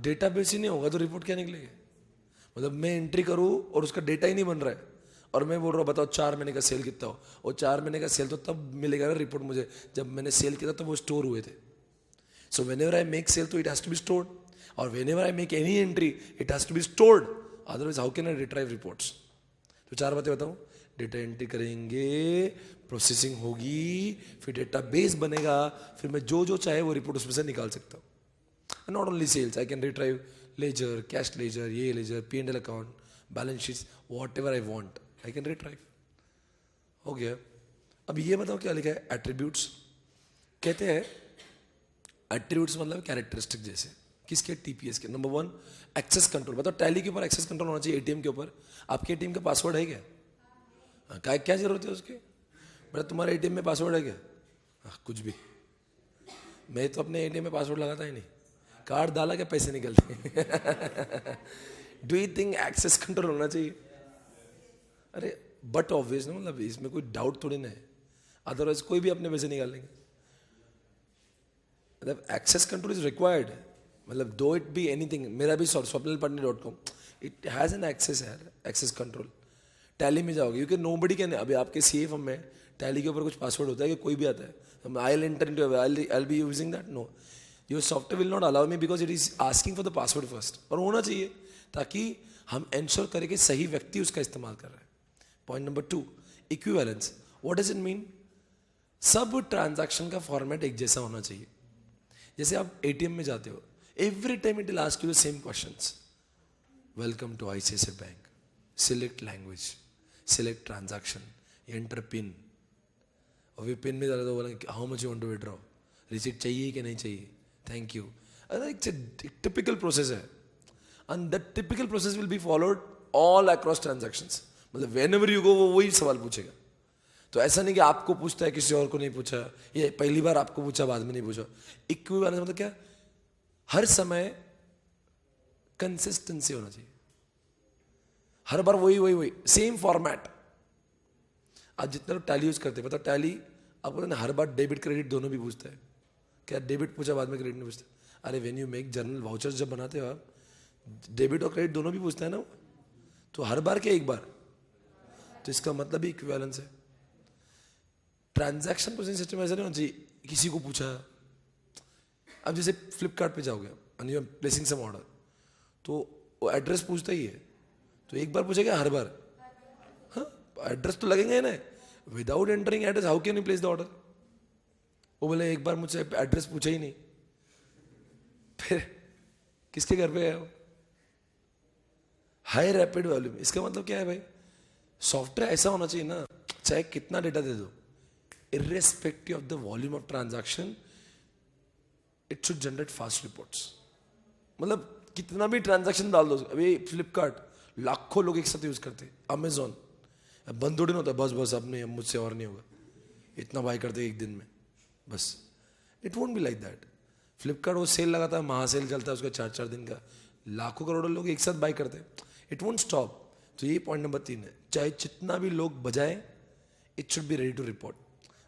डेटाबेस ही नहीं होगा तो रिपोर्ट क्या निकलेगी? मतलब मैं एंट्री करूं और उसका डेटा ही नहीं बन रहा है और मैं बोल रहा हूं बताओ 4 महीने का सेल कितना हो, और 4 महीने का सेल तो तब मिलेगा ना रिपोर्ट मुझे जब मैंने सेल किया था तो वो स्टोर हुए थे. So whenever I make sale तो it has to be stored, और whenever I make any entry it has to be stored, otherwise how can I retrieve reports? तो 4 बातें बताऊं. डेटा एंट्री करेंगे, प्रोसेसिंग होगी, फिर डेटाबेस बनेगा, फिर मैं जो जो चाहे वो रिपोर्ट उसमें से निकाल सकता हूँ. Not only sales, I can retrieve ledger, cash ledger, ये ledger, P&L account, balance sheets, whatever I want I can retrieve. हो गया. अब ये बताओ क्या लिखा है? एट्रीब्यूट्स. कहते हैं एट्रीब्यूट्स मतलब कैरेक्टरिस्टिक जैसे. किसके? TPS के. Number 1 access control. बताओ टैली के ऊपर एक्सेस कंट्रोल होना चाहिए. ATM के ऊपर आपके ATM का पासवर्ड है क्या? क्या जरूरत है उसकी? बेटा तुम्हारे ATM में पासवर्ड है क्या? कुछ भी. मैं तो अपने ATM में पासवर्ड लगाता ही नहीं. कार्ड डाला क्या पैसे निकलते. Do you think access control होना चाहिए? अरे बट ऑब्वियस ना, मतलब इसमें कोई डाउट थोड़ी ना है, अदरवाइज कोई भी अपने पैसे निकाल लेंगे. मतलब एक्सेस कंट्रोल इज रिक्वायर्ड. मतलब दो इट बी एनीथिंग, मेरा भी swapnilpatni.com, it has an access है, एक्सेस कंट्रोल. टैली में जाओगे क्योंकि नो बडी कैन, अभी आपके सी फॉर्म में टैली के ऊपर कुछ पासवर्ड होता है कि कोई भी आता है, I will enter into, I will be using that, no, your software will not allow me because it is asking for the password first. और होना चाहिए ताकि हम इंश्योर करें कि सही व्यक्ति उसका इस्तेमाल कर रहा है. Point number 2, equivalence. What does it mean? सब ट्रांजैक्शन का फॉर्मेट एक जैसा होना चाहिए. जैसे आप एटीएम में जाते हो, every time it will ask you the same questions. Welcome to ICICI bank, select language, select transaction, enter PIN. और वे पिन में जा रहा तो बोला how much you want to withdraw, receipt चाहिए कि नहीं चाहिए, थैंक यू. एक टिपिकल प्रोसेस है and that typical process will be followed all across transactions. मतलब व्हेनेवर यू गो वो वही सवाल पूछेगा. तो ऐसा नहीं कि आपको पूछता है किसी और को नहीं पूछा, ये पहली बार आपको पूछा बाद में नहीं पूछा. इक्विवेलेंस मतलब क्या? हर समय कंसिस्टेंसी होना चाहिए, हर बार वही वही वही सेम फॉर्मेट. आज जितने लोग टैली यूज करते हैं, मतलब टैली आपको ना हर बार डेबिट क्रेडिट दोनों भी पूछता है. क्या डेबिट पूछा बाद में क्रेडिट नहीं पूछता? अरे when you make journal vouchers जब बनाते हो आप, डेबिट और क्रेडिट दोनों भी पूछता है ना. तो हर बार क्या एक बार? तो इसका मतलब ही इक्विवेलेंस है. ट्रांजैक्शन प्रोसेसिंग सिस्टम ऐसा नहीं होना चाहिए किसी को पूछा. अब जैसे फ्लिपकार्ट पे जाओगे and you are placing some order, तो वो एड्रेस पूछता ही है. तो एक बार पूछेगा हर बार? हाँ, एड्रेस तो लगेंगे ना. Without entering address how can you place the order? वो बोले एक बार मुझसे एड्रेस पूछा ही नहीं, फिर किसके घर पे गए हो? High rapid volume. इसका मतलब क्या है भाई? सॉफ्टवेयर ऐसा होना चाहिए ना, चाहे कितना डेटा दे दो, irrespective of the volume of transaction, it should generate fast reports. मतलब कितना भी ट्रांजैक्शन डाल दो. अभी फ्लिपकार्ट लाखों लोग एक साथ यूज करते हैं. अमेजोन बंद थोड़ी ना होता, बस बस अब नहीं, अब मुझसे और नहीं होगा, इतना बाय करते एक दिन में बस. It won't be like that. Flipkart वो सेल लगाता है, महासेल चलता है उसका 4-4 दिन का, लाखों करोड़ों लोग एक साथ बाय करते हैं. It won't stop. तो ये पॉइंट नंबर 3 है, चाहे जितना भी लोग बजाए, it should be ready to report.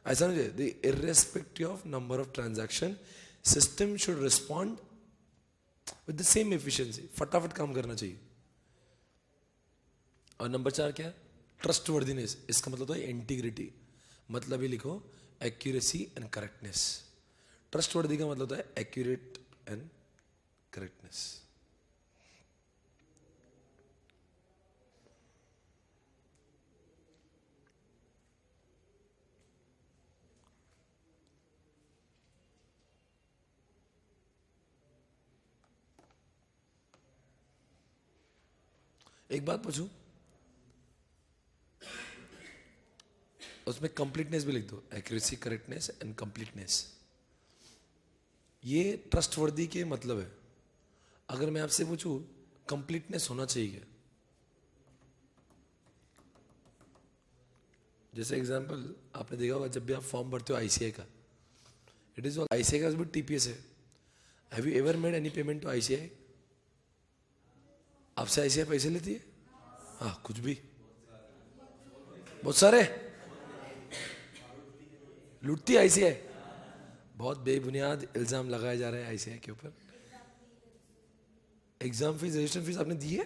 ऐसा नहीं चाहिए. The irrespective of number of transaction, system should respond with the same efficiency. फटाफट काम करना चाहिए. और नंबर 4 क्या है? ट्रस्टवर्दीनेस. इसका मतलब है इंटीग्रिटी. मतलब ही लिखो एक्यूरेसी एंड करेक्टनेस. ट्रस्टवर्दी का मतलब है एक्यूरेट एंड करेक्टनेस. एक बात पूछूं, उसमें कंप्लीटनेस भी लिख दो. Accuracy, correctness and completeness. ये ट्रस्टवर्दी के मतलब है. अगर मैं आपसे पूछूं कंप्लीटनेस होना चाहिए क्या? जैसे एग्जांपल आपने देखा होगा जब भी आप फॉर्म भरते हो आईसीआई का, इट इज आईसीआई का भी टीपीएस है. Have you ever made any payment to ICI? आपसे आईसीआई पैसे लेती है? हाँ, कुछ भी, बहुत सारे लूटती है आईसीआई. बहुत बेबुनियाद इल्जाम लगाए जा रहे हैं आईसीआई के ऊपर. एग्जाम फीस, रजिस्ट्रेशन फीस आपने दी है?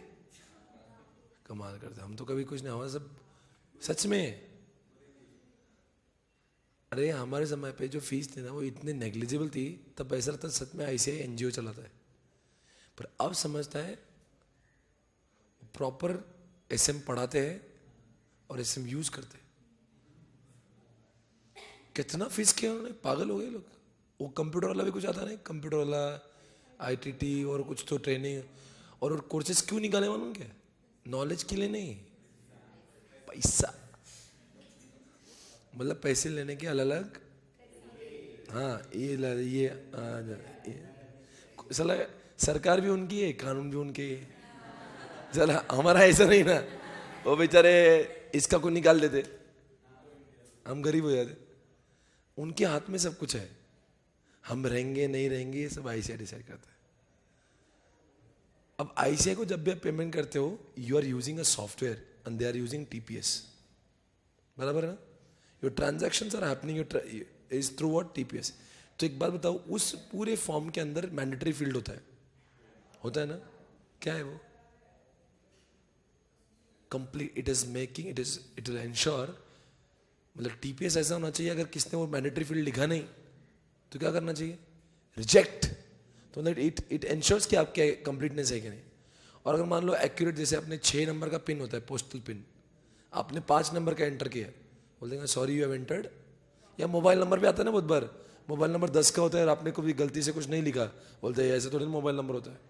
कमाल करते. हम तो कभी कुछ नहीं, हमारा सब सच में. अरे हमारे समय पे जो फीस थी ना वो इतनी नेग्लिजिबल थी, तब ऐसा लगता सच में आईसीआई एनजीओ चलाता है. पर अब समझता है प्रॉपर एसएम पढ़ाते हैं और एसएम यूज करते हैं. कितना फीस किया उन्होंने, पागल हो गए लोग. वो कंप्यूटर वाला भी कुछ आता नहीं, कंप्यूटर वाला, आईटीटी और कुछ तो ट्रेनिंग और कोर्सेज क्यों निकाले मालूम क्या? नॉलेज के लिए नहीं, पैसा. मतलब पैसे लेने के अलग अलग. हाँ, ये साला सरकार भी उनकी है, कानून भी उनके है. चला हमारा ऐसा नहीं ना, वो बेचारे इसका को निकाल देते, हम गरीब हो जाते. उनके हाथ में सब कुछ है. हम रहेंगे नहीं रहेंगे ये सब आईसीआई डिसाइड करता है. अब आईसीआई को जब भी आप पेमेंट करते हो, you are using a software and they are using TPS. बराबर है ना? Your transactions are happening is through what? TPS. तो एक बात बताओ, उस पूरे फॉर्म के अंदर मैंडेटरी फील्ड होता है. होता है ना, क्या है वो? Complete, it is making, it will ensure, मतलब टीपीएस ऐसा होना चाहिए, अगर किसने वो मैंडेटरी फील्ड लिखा नहीं तो क्या करना चाहिए? रिजेक्ट। तो इट एंश्योर्स कि आपके कंप्लीटनेस है कि नहीं। और अगर मान लो एक्यूरेट, जैसे अपने 6 नंबर का पिन होता है, पोस्टल पिन, आपने 5 नंबर का एंटर किया, बोल देंगे सॉरी यू हैव एंटर्ड। या मोबाइल नंबर भी आता है ना बहुत बार, मोबाइल नंबर 10 का होता है और आपने कभी गलती से कुछ नहीं लिखा, बोलते हैं ऐसे थोड़ी ना मोबाइल नंबर होता है।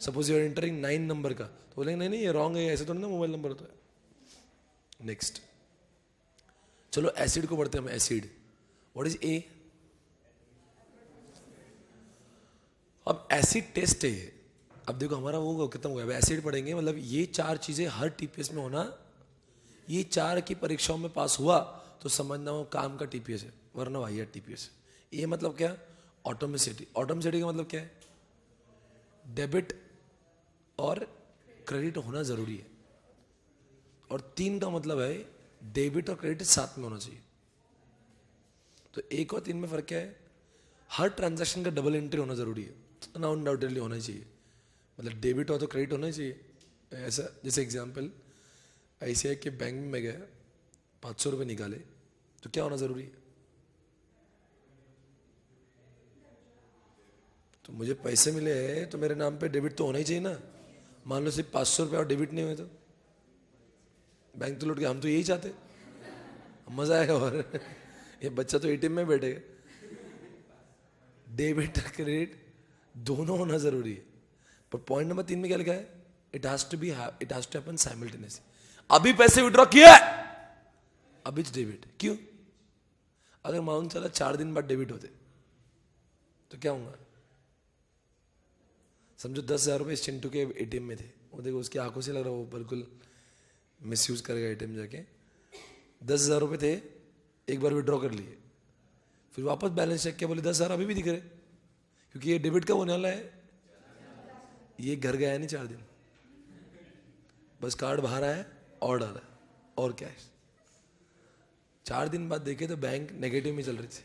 Suppose you are entering 9 number का, तो बोलेंगे नहीं नहीं ये रॉन्ग है, ऐसे थोड़ी ना मोबाइल नंबर होता है। नेक्स्ट, चलो एसिड को पढ़ते हैं हम। Acid, what is a? अब एसिड टेस्ट है। अब देखो हमारा वो खत्म हो गया, एसिड पढ़ेंगे, मतलब ये 4 चीजें हर टीपीएस में होना, ये 4 की परीक्षाओं में पास हुआ तो समझना वो काम का टीपीएस है, वरना वाहियात टीपीएस है। ये मतलब क्या? ऑटोमेसिटी। ऑटोमेसिटी का मतलब क्या है? डेबिट और क्रेडिट होना जरूरी है। और 3 का मतलब है डेबिट और क्रेडिट साथ में होना चाहिए। तो 1 और 3 में फर्क क्या है? हर ट्रांजैक्शन का डबल एंट्री होना जरूरी है, अनडाउटेडली होना चाहिए। मतलब डेबिट हो तो क्रेडिट होना चाहिए। ऐसा जैसे एग्जांपल ऐसे है कि बैंक में मैं गया, 500 रुपये निकाले, तो क्या होना जरूरी है? तो मुझे पैसे मिले हैं तो मेरे नाम पे डेबिट तो होना ही चाहिए ना। मान लो सिर्फ 500 रुपये और डेबिट नहीं हुए तो बैंक तो लूट गया। हम तो यही चाहते, मजा आएगा। और ये बच्चा तो एटीएम में बैठेगा। डेबिट और क्रेडिट दोनों होना जरूरी है। पर पॉइंट नंबर 3 में क्या लिखा है? It has to happen simultaneously. अभी पैसे विड्रॉ किया, अभी डेबिट। क्यों? अगर मालूम चला 4 दिन बाद डेबिट होते तो क्या होगा? समझो 10,000 रुपये चिंटू के एटीएम में थे, वो देखो उसकी आंखों से लग रहा है वो बिल्कुल मिसयूज करेगा एटीएम जाके। 10,000 रुपये थे, एक बार विड्रॉ कर लिए, फिर वापस बैलेंस चेक किया, बोले 10,000 अभी भी दिख रहे, क्योंकि ये डेबिट कब होने वाला है? ये घर गया नहीं 4 दिन, बस कार्ड बाहर आया और डाला और कैश। 4 दिन बाद देखे तो बैंक नेगेटिव में चल रही थी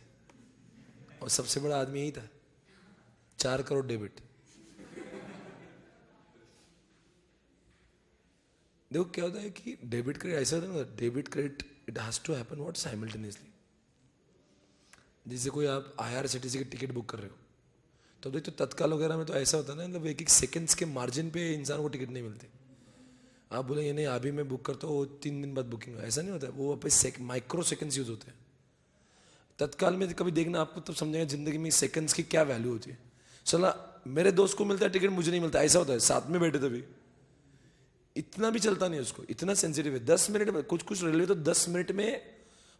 और सबसे बड़ा आदमी यही था, 4 करोड़ डेबिट। देखो क्या होता है कि डेबिट क्रेडिट ऐसा होता है ना, debit credit it has to happen what simultaneously. जैसे कोई आप IRCTC की टिकट बुक कर रहे हो, तो देखो तो तत्काल वगैरह में तो ऐसा होता है ना, मतलब 1-1 सेकंड्स के मार्जिन पे इंसान को टिकट नहीं मिलती। आप बोले ये नहीं अभी मैं बुक करता हूँ 3 दिन बाद बुकिंग, ऐसा नहीं होता है। वो वापस माइक्रो सेकंड्स यूज होते हैं। तत्काल में कभी देखना आपको तब समझेगा जिंदगी में सेकंड्स की क्या वैल्यू होती है। चला मेरे दोस्त को मिलता है टिकट, मुझे नहीं मिलता, ऐसा होता है। साथ में बैठे तभी इतना भी चलता नहीं उसको, इतना सेंसिटिव है। 10 मिनट में कुछ रेलवे तो 10 मिनट में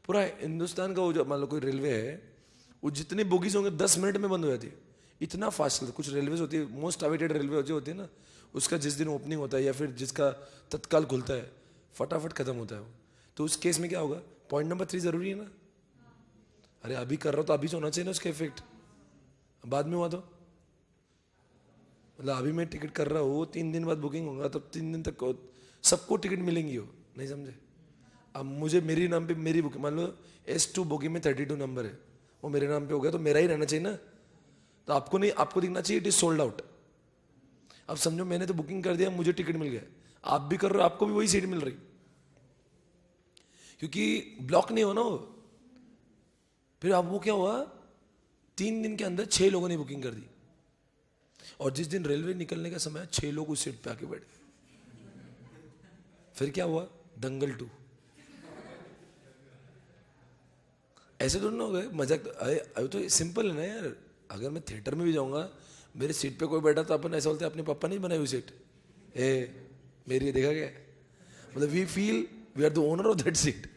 पूरा हिंदुस्तान का वो जो मान लो कोई रेलवे है, वो जितनी बोगीज होंगे 10 मिनट में बंद हो जाती है, इतना फास्ट चलता है। कुछ रेलवे होती है, मोस्ट अवेटेड रेलवे जो होती है ना, उसका जिस दिन ओपनिंग होता है या फिर जिसका तत्काल खुलता है फटाफट खत्म होता है वो। तो उस केस में क्या होगा? पॉइंट नंबर 3 जरूरी है ना। अरे अभी कर रहा हो तो अभी से होना चाहिए ना उसका इफेक्ट, बाद में हुआ तो मतलब अभी मैं टिकट कर रहा हूँ, 3 दिन बाद बुकिंग होगा, तब 3 दिन तक सबको टिकट मिलेंगी हो, नहीं समझे? अब मुझे मेरी नाम पे मेरी बुकिंग, मान लो S2 बोगी में 32 नंबर है, वो मेरे नाम पे हो गया तो मेरा ही रहना चाहिए ना। तो आपको नहीं, आपको दिखना चाहिए इट इज सोल्ड आउट। अब समझो मैंने तो बुकिंग कर दिया, मुझे टिकट मिल गया, आप भी कर रहे हो, आपको भी वही सीट मिल रही, क्योंकि ब्लॉक नहीं हो ना वो। फिर अब वो क्या हुआ, 3 दिन के अंदर 6 लोगों ने बुकिंग कर दी, और जिस दिन रेलवे निकलने का समय 6 लोग उस सीट पे आके बैठे। फिर क्या हुआ? दंगल 2। ऐसे तो ना हो गए मजाक। अरे तो सिंपल है ना यार, अगर मैं थिएटर में भी जाऊंगा, मेरे सीट पे कोई बैठा तो अपन ऐसा बोलते अपने पापा नहीं बनाई हुई सीट, ए मेरी देखा गया, मतलब we feel we are the owner of that seat.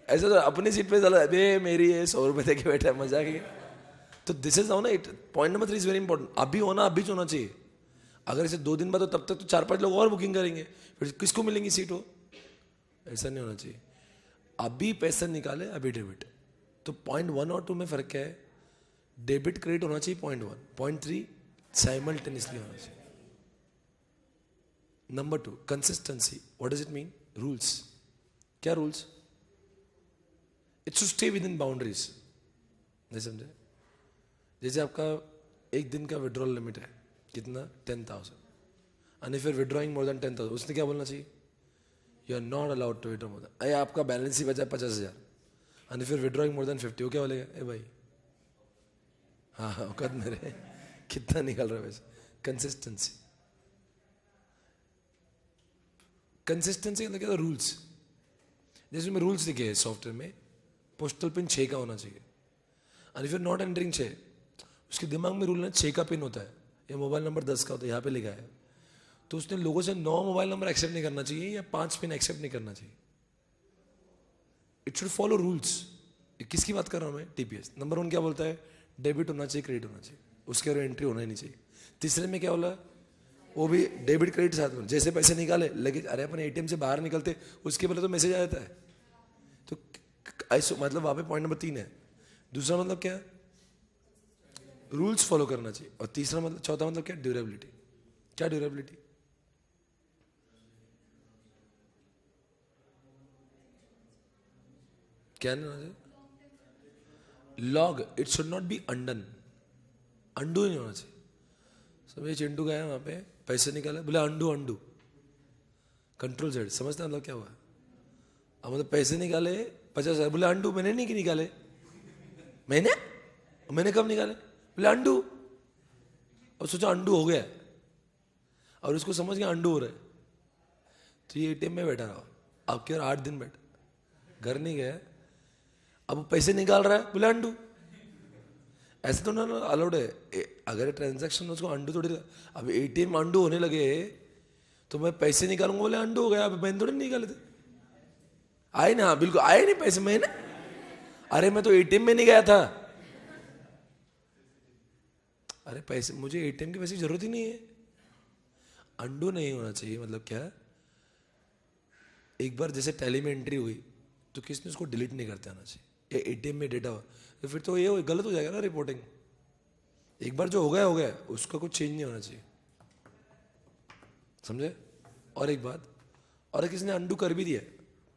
ऐसा तो अपनी सीट पे चला अबे मेरी है, 100 रुपए दे के बैठा है, मजाक है। तो दिस इज ना it, point number 3 is very important. अभी होना अभी होना चाहिए। अगर इसे 2 दिन बाद हो तब तक तो 4-5 लोग और बुकिंग करेंगे, फिर किसको मिलेंगी सीट? हो ऐसा नहीं होना चाहिए। अभी पैसा निकाले अभी डेबिट। तो पॉइंट 1 और 2 में फर्क क्या है? डेबिट क्रेडिट होना चाहिए पॉइंट 1, पॉइंट 3 साइमल्टेनियसली होना चाहिए। Number 2 consistency. What does it mean? Rules. क्या rules? It's to stay within boundaries. नहीं समझे? जैसे आपका 1 दिन का विड्रॉल लिमिट है, कितना 10,000 and if you are withdrawing more than 10,000 उसने क्या बोलना चाहिए you are not allowed to withdraw more than अरे आपका बैलेंस ही बचा 50,000 and if you are withdrawing more than 50 वो क्या बोलेगा ए भाई हाँ हाँ औकात मेरे कितना निकल रहा है वैसे कंसिस्टेंसी कंसिस्टेंसी मतलब क्या था रूल्स जैसे में रूल्स लिखे हैं सॉफ्टवेयर में पोस्टल पिन 6 का होना चाहिए and if you not entering 6 उसके दिमाग में रूल ना 6 का पिन होता है या मोबाइल नंबर 10 का होता है यहाँ पे लिखा है तो उसने लोगों से 9 मोबाइल नंबर एक्सेप्ट नहीं करना चाहिए या 5 पिन एक्सेप्ट नहीं करना चाहिए इट शुड फॉलो रूल्स किसकी बात कर रहा हूँ मैं टीपीएस नंबर 1 क्या बोलता है डेबिट होना चाहिए क्रेडिट होना चाहिए उसके और एंट्री होना ही नहीं चाहिए तीसरे में क्या बोला वो भी डेबिट क्रेडिट साथ में जैसे पैसे निकाले लगे अरे अपन एटीएम से बाहर निकलते उसके पहले तो मैसेज आ जाता है तो ऐसा मतलब वहां पे पॉइंट नंबर 3 है दूसरा मतलब क्या रूल्स फॉलो करना चाहिए और तीसरा मतलब चौथा मतलब क्या ड्यूरेबिलिटी क्या ड्यूरेबिलिटी क्या ना log it should not be undone undo नहीं होना चाहिए सब ये चिंटू गया वहां पे पैसे निकाले बोले अंडू अंडू कंट्रोल जेड समझते मतलब क्या हुआ अब मतलब पैसे निकाले 50,000 बोले अंडू मैंने नहीं निकाले मैंने कब निकाले बोले अंडू और सोचा अंडू हो गया और उसको समझ गया अंडू हो रहा है तो ये एटीएम में बैठा रहा आपके और 8 दिन बैठ घर नहीं गया अब पैसे निकाल रहा है बोले अंडू ऐसे तो ना अलाउड है अगर ट्रांजैक्शन उसको अंडू थोड़ी अब एटीएम अंडू होने लगे तो मैं पैसे निकालूंगा बोले अंडू हो गया अब मैंने थोड़ी निकाले थे आए ना बिल्कुल आए नहीं पैसे मैंने अरे मैं तो एटीएम में नहीं गया था अरे पैसे मुझे एटीएम की पैसे की जरूरत ही नहीं है अंडू नहीं होना चाहिए मतलब क्या एक बार जैसे टैली में एंट्री हुई तो किसने उसको डिलीट नहीं करते आना चाहिए या एटीएम में डेटा हो तो फिर तो ये गलत हो जाएगा ना रिपोर्टिंग एक बार जो हो गया उसका कुछ चेंज नहीं होना चाहिए समझे और एक बात और किसी ने अंडू कर भी दिया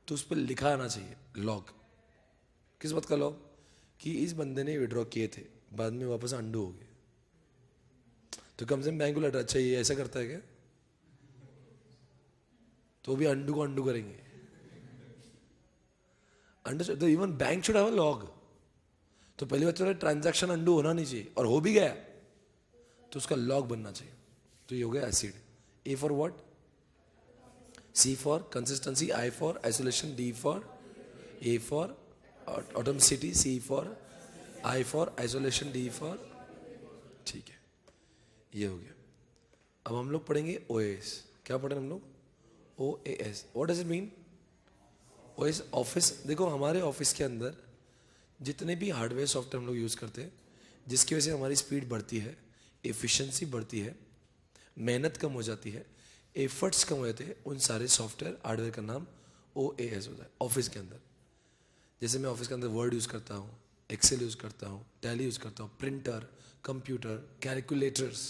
तो उस पर लिखा आना चाहिए लॉग किस बात का लॉग कि इस बंदे ने विड्रॉ किए थे बाद में वापस अंडू हो गए तो कम से कम बैंक को लगा अच्छा ये ऐसा करता है क्या तो भी अंडू को अंडू करेंगे अंडरस्टैंड तो even bank should have a log तो पहली बात तो ट्रांजैक्शन अंडू होना नहीं चाहिए और हो भी गया तो उसका लॉग बनना चाहिए तो ये हो गया ACID A for what C for consistency I for isolation D for A for atomicity C for I for isolation D for ठीक है ये हो गया अब हम लोग पढ़ेंगे ओएस क्या पढ़े हम लोग OS what does it mean OS office देखो हमारे ऑफिस के अंदर जितने भी हार्डवेयर सॉफ्टवेयर हम लोग यूज़ करते हैं जिसकी वजह से हमारी स्पीड बढ़ती है एफिशिएंसी बढ़ती है मेहनत कम हो जाती है एफर्ट्स कम हो जाते हैं उन सारे सॉफ्टवेयर हार्डवेयर का नाम ओएस होता है ऑफिस के अंदर जैसे मैं ऑफिस के अंदर वर्ड यूज़ करता हूँ एक्सेल यूज़ करता हूँ टैली यूज़ करता हूँ printer computer calculators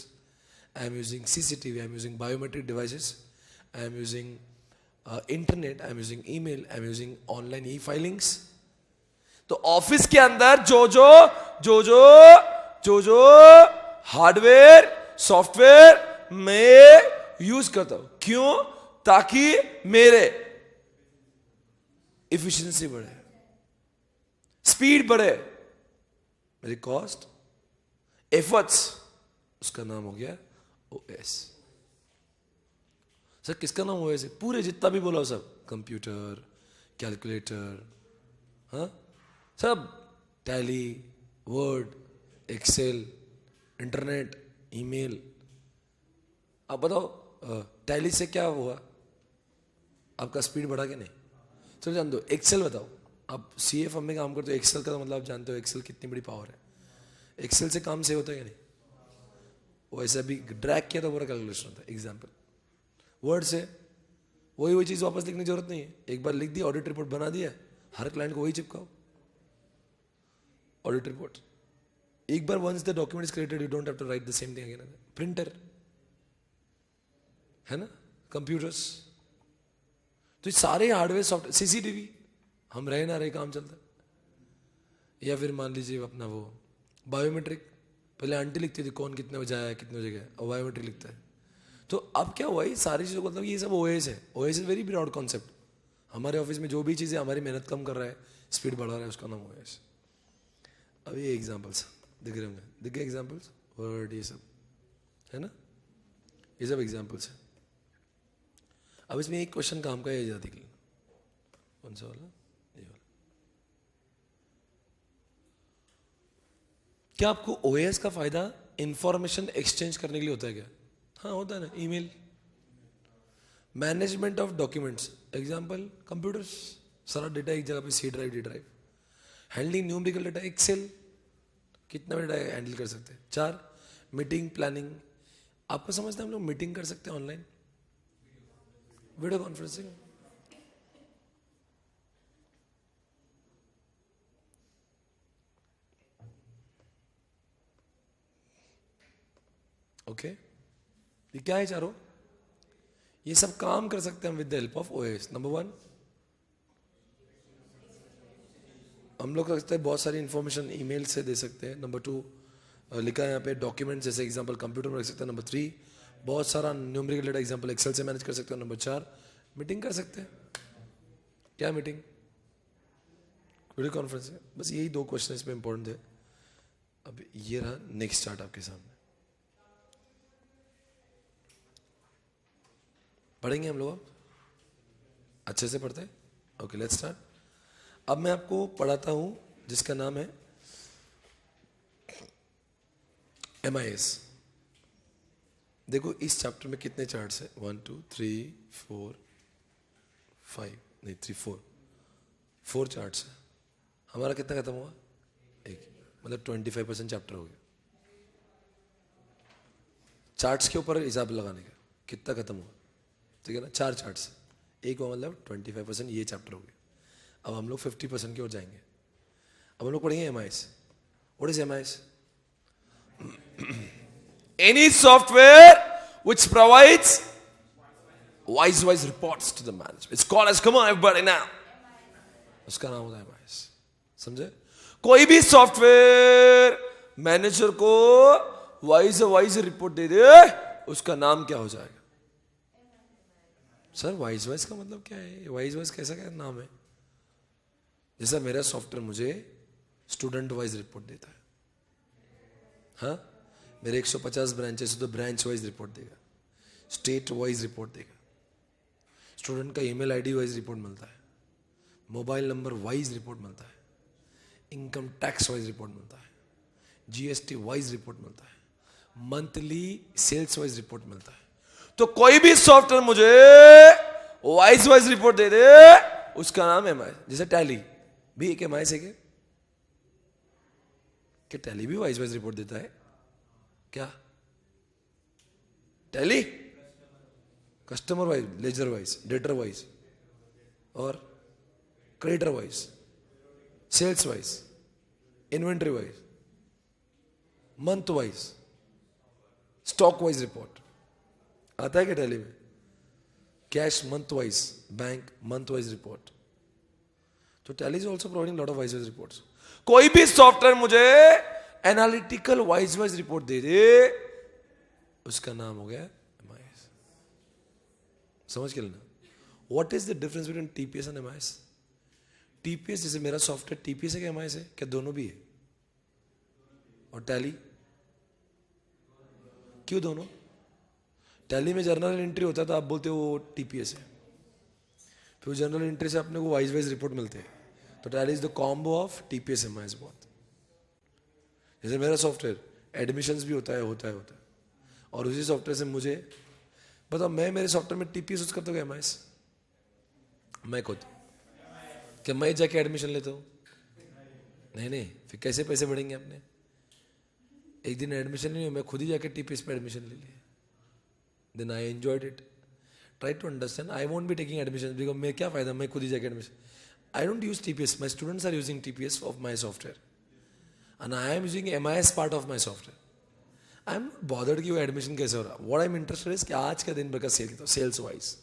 I am using CCTV I am using biometric devices I am using internet I am using email I am using online E filings तो office के अंदर जो hardware software मैं use करता हूं क्यों ताकि मेरे एफिशिएंसी बढ़े स्पीड बढ़े मेरी कॉस्ट एफर्ट्स उसका नाम हो गया ओएस सर किसका नाम ओएस है पूरे जितना भी बोला सब कंप्यूटर कैलकुलेटर हाँ सब Tally word Excel internet email आप बताओ टैली से क्या हुआ आपका स्पीड बढ़ा कि नहीं चलो जान दो एक्सेल बताओ आप सीए फर्म में काम करते हो एक्सेल का मतलब आप जानते हो एक्सेल कितनी बड़ी पावर है एक्सेल से काम से होता है कि नहीं वो ऐसा भी ड्रैग किया तो पूरा कैलकुलेशन होता है एग्जाम्पल वर्ड से वही चीज़ वापस लिखने की जरूरत नहीं है एक बार लिख दी ऑडिट रिपोर्ट बना दिया हर क्लाइंट को वही चिपकाओ ऑडिट रिपोर्ट एक बार once the document is created you don't have to write the same thing again printer है ना कंप्यूटर्स तो सारे हार्डवेयर सॉफ्टवेयर सीसीटीवी हम रहे ना रहे काम चलता है या फिर मान लीजिए अपना वो बायोमेट्रिक पहले आंटी लिखती थी कौन कितने बजे आया कितने बजे गया, अब बायोमेट्रिक लिखता है। तो अब क्या हुआ, ये सारी चीज़ों को मतलब ये सब ओएस है। OS is very broad concept. हमारे ऑफिस में जो भी चीज़ें हमारी मेहनत कम कर रहा है, स्पीड बढ़ा रहा है, उसका नाम ओएस। अब ये एग्जाम्पल्स दिख रहे होंगे, दिख गए एग्जाम्पल्स, वर्ड ये सब है ना, ये सब एग्जाम्पल्स है। अब इसमें एक क्वेश्चन काम का, ये जाती के लिए कौन सा वाला, ये वाला। क्या आपको ओएस का फायदा इंफॉर्मेशन एक्सचेंज करने के लिए होता है क्या? हाँ होता है ना, email, management of documents, example computers, सारा डेटा एक जगह पे, C drive, D drive, handling numerical data, Excel, कितना भी डेटा हैंडल कर सकते हैं। 4 मीटिंग प्लानिंग, आपको समझते हैं हम लोग मीटिंग कर सकते हैं ऑनलाइन, वीडियो कॉन्फ्रेंसिंग। ओके, ये क्या है चारों, ये सब काम कर सकते हैं हम with the help of OS. Number 1, हम लोग रखते हैं बहुत सारी इंफॉर्मेशन ईमेल से दे सकते हैं। नंबर 2, लिखा है यहाँ पे डॉक्यूमेंट, जैसे एग्जांपल कंप्यूटर में रख सकते हैं। नंबर 3, बहुत सारा न्यूमेरिकल डेटा, एग्जांपल एक्सेल से मैनेज कर सकते हैं। नंबर 4, मीटिंग कर सकते हैं। क्या मीटिंग? Video conference. बस यही 2 क्वेश्चन इसमें इंपॉर्टेंट है। अब ये रहा नेक्स्ट चार्ट आपके सामने, पढ़ेंगे हम लोग, अच्छे से पढ़ते हैं। Okay let's start. अब मैं आपको पढ़ाता हूं जिसका नाम है MIS। देखो इस चैप्टर में कितने चार्ट्स हैं, 1 2 3 4 5 नहीं 3 4 चार्ट्स हैं। हमारा कितना खत्म हुआ? एक, मतलब 25% चैप्टर हो गया चार्ट्स के ऊपर हिसाब लगाने का, कितना खत्म हुआ, ठीक है ना। 4 चार्ट्स, एक हुआ मतलब 25% ये चैप्टर हो गया। अब हम लोग 50% की ओर जाएंगे। अब हम लोग पढ़ेंगे MIS। What is MIS? Any software which provides wise reports to the management. It's called as, come on everybody now, उसका नाम होता है MIS। समझे? कोई भी सॉफ्टवेयर मैनेजर को वाइज रिपोर्ट दे दे, उसका नाम क्या हो जाएगा? सर वाइज का मतलब क्या है? वाइज कैसा क्या नाम है? जैसा मेरा सॉफ्टवेयर मुझे स्टूडेंट वाइज रिपोर्ट देता है, हाँ, मेरे 150 ब्रांचेस तो ब्रांच वाइज रिपोर्ट देगा, स्टेट वाइज रिपोर्ट देगा, स्टूडेंट का ईमेल आईडी वाइज रिपोर्ट मिलता है, मोबाइल नंबर वाइज रिपोर्ट मिलता है, इनकम टैक्स वाइज रिपोर्ट मिलता है, GST वाइज रिपोर्ट मिलता है, मंथली सेल्स वाइज रिपोर्ट मिलता है। तो कोई भी सॉफ्टवेयर मुझे वाइज रिपोर्ट दे दे, उसका नाम MIS। जैसे टैली भी एक MIS है क्या टैली भी वाइज रिपोर्ट देता है क्या? Tally customer wise, ledger wise, debtor wise, और creditor wise, sales wise, inventory wise, month wise, stock wise report आता है क्या टैली में? Cash month wise, bank month wise report. तो Tally is also providing lot of wise reports. कोई भी software मुझे analytical wise report दे दे, उसका नाम हो गया MIS। समझ के लेना। What is the difference between TPS and MIS? TPS जैसे मेरा सॉफ्टवेयर TPS है क्या MIS है क्या? दोनों भी है। और टैली क्यों दोनों? टैली में जर्नल एंट्री होता है तो आप बोलते हो वो TPS है, फिर जर्नल एंट्री से अपने को वाइज रिपोर्ट मिलते हैं। तो Tally is the combo of TPS MIS बहुत। जैसे मेरा सॉफ्टवेयर एडमिशंस भी होता है, और उसी सॉफ्टवेयर से मुझे बताओ, मैं मेरे सॉफ्टवेयर में TPS यूज करता हूँ MIS? मैं खुद क्या मैं जाके एडमिशन लेता हूँ? नहीं, फिर कैसे पैसे बढ़ेंगे अपने? एक दिन एडमिशन नहीं हुआ, मैं खुद ही जाके TPS पे एडमिशन ले लिया। Then I enjoyed it. Try to understand, I won't be taking admission because मैं क्या फायदा, मैं खुद ही जाके admission. I don't use TPS, my students are using TPS of my software and I am using MIS part of my software. I am not bothered कि वो admission कैसे हो रहा। What I am interested is कि आज का दिन भर का सेल कितना, सेल्स वाइज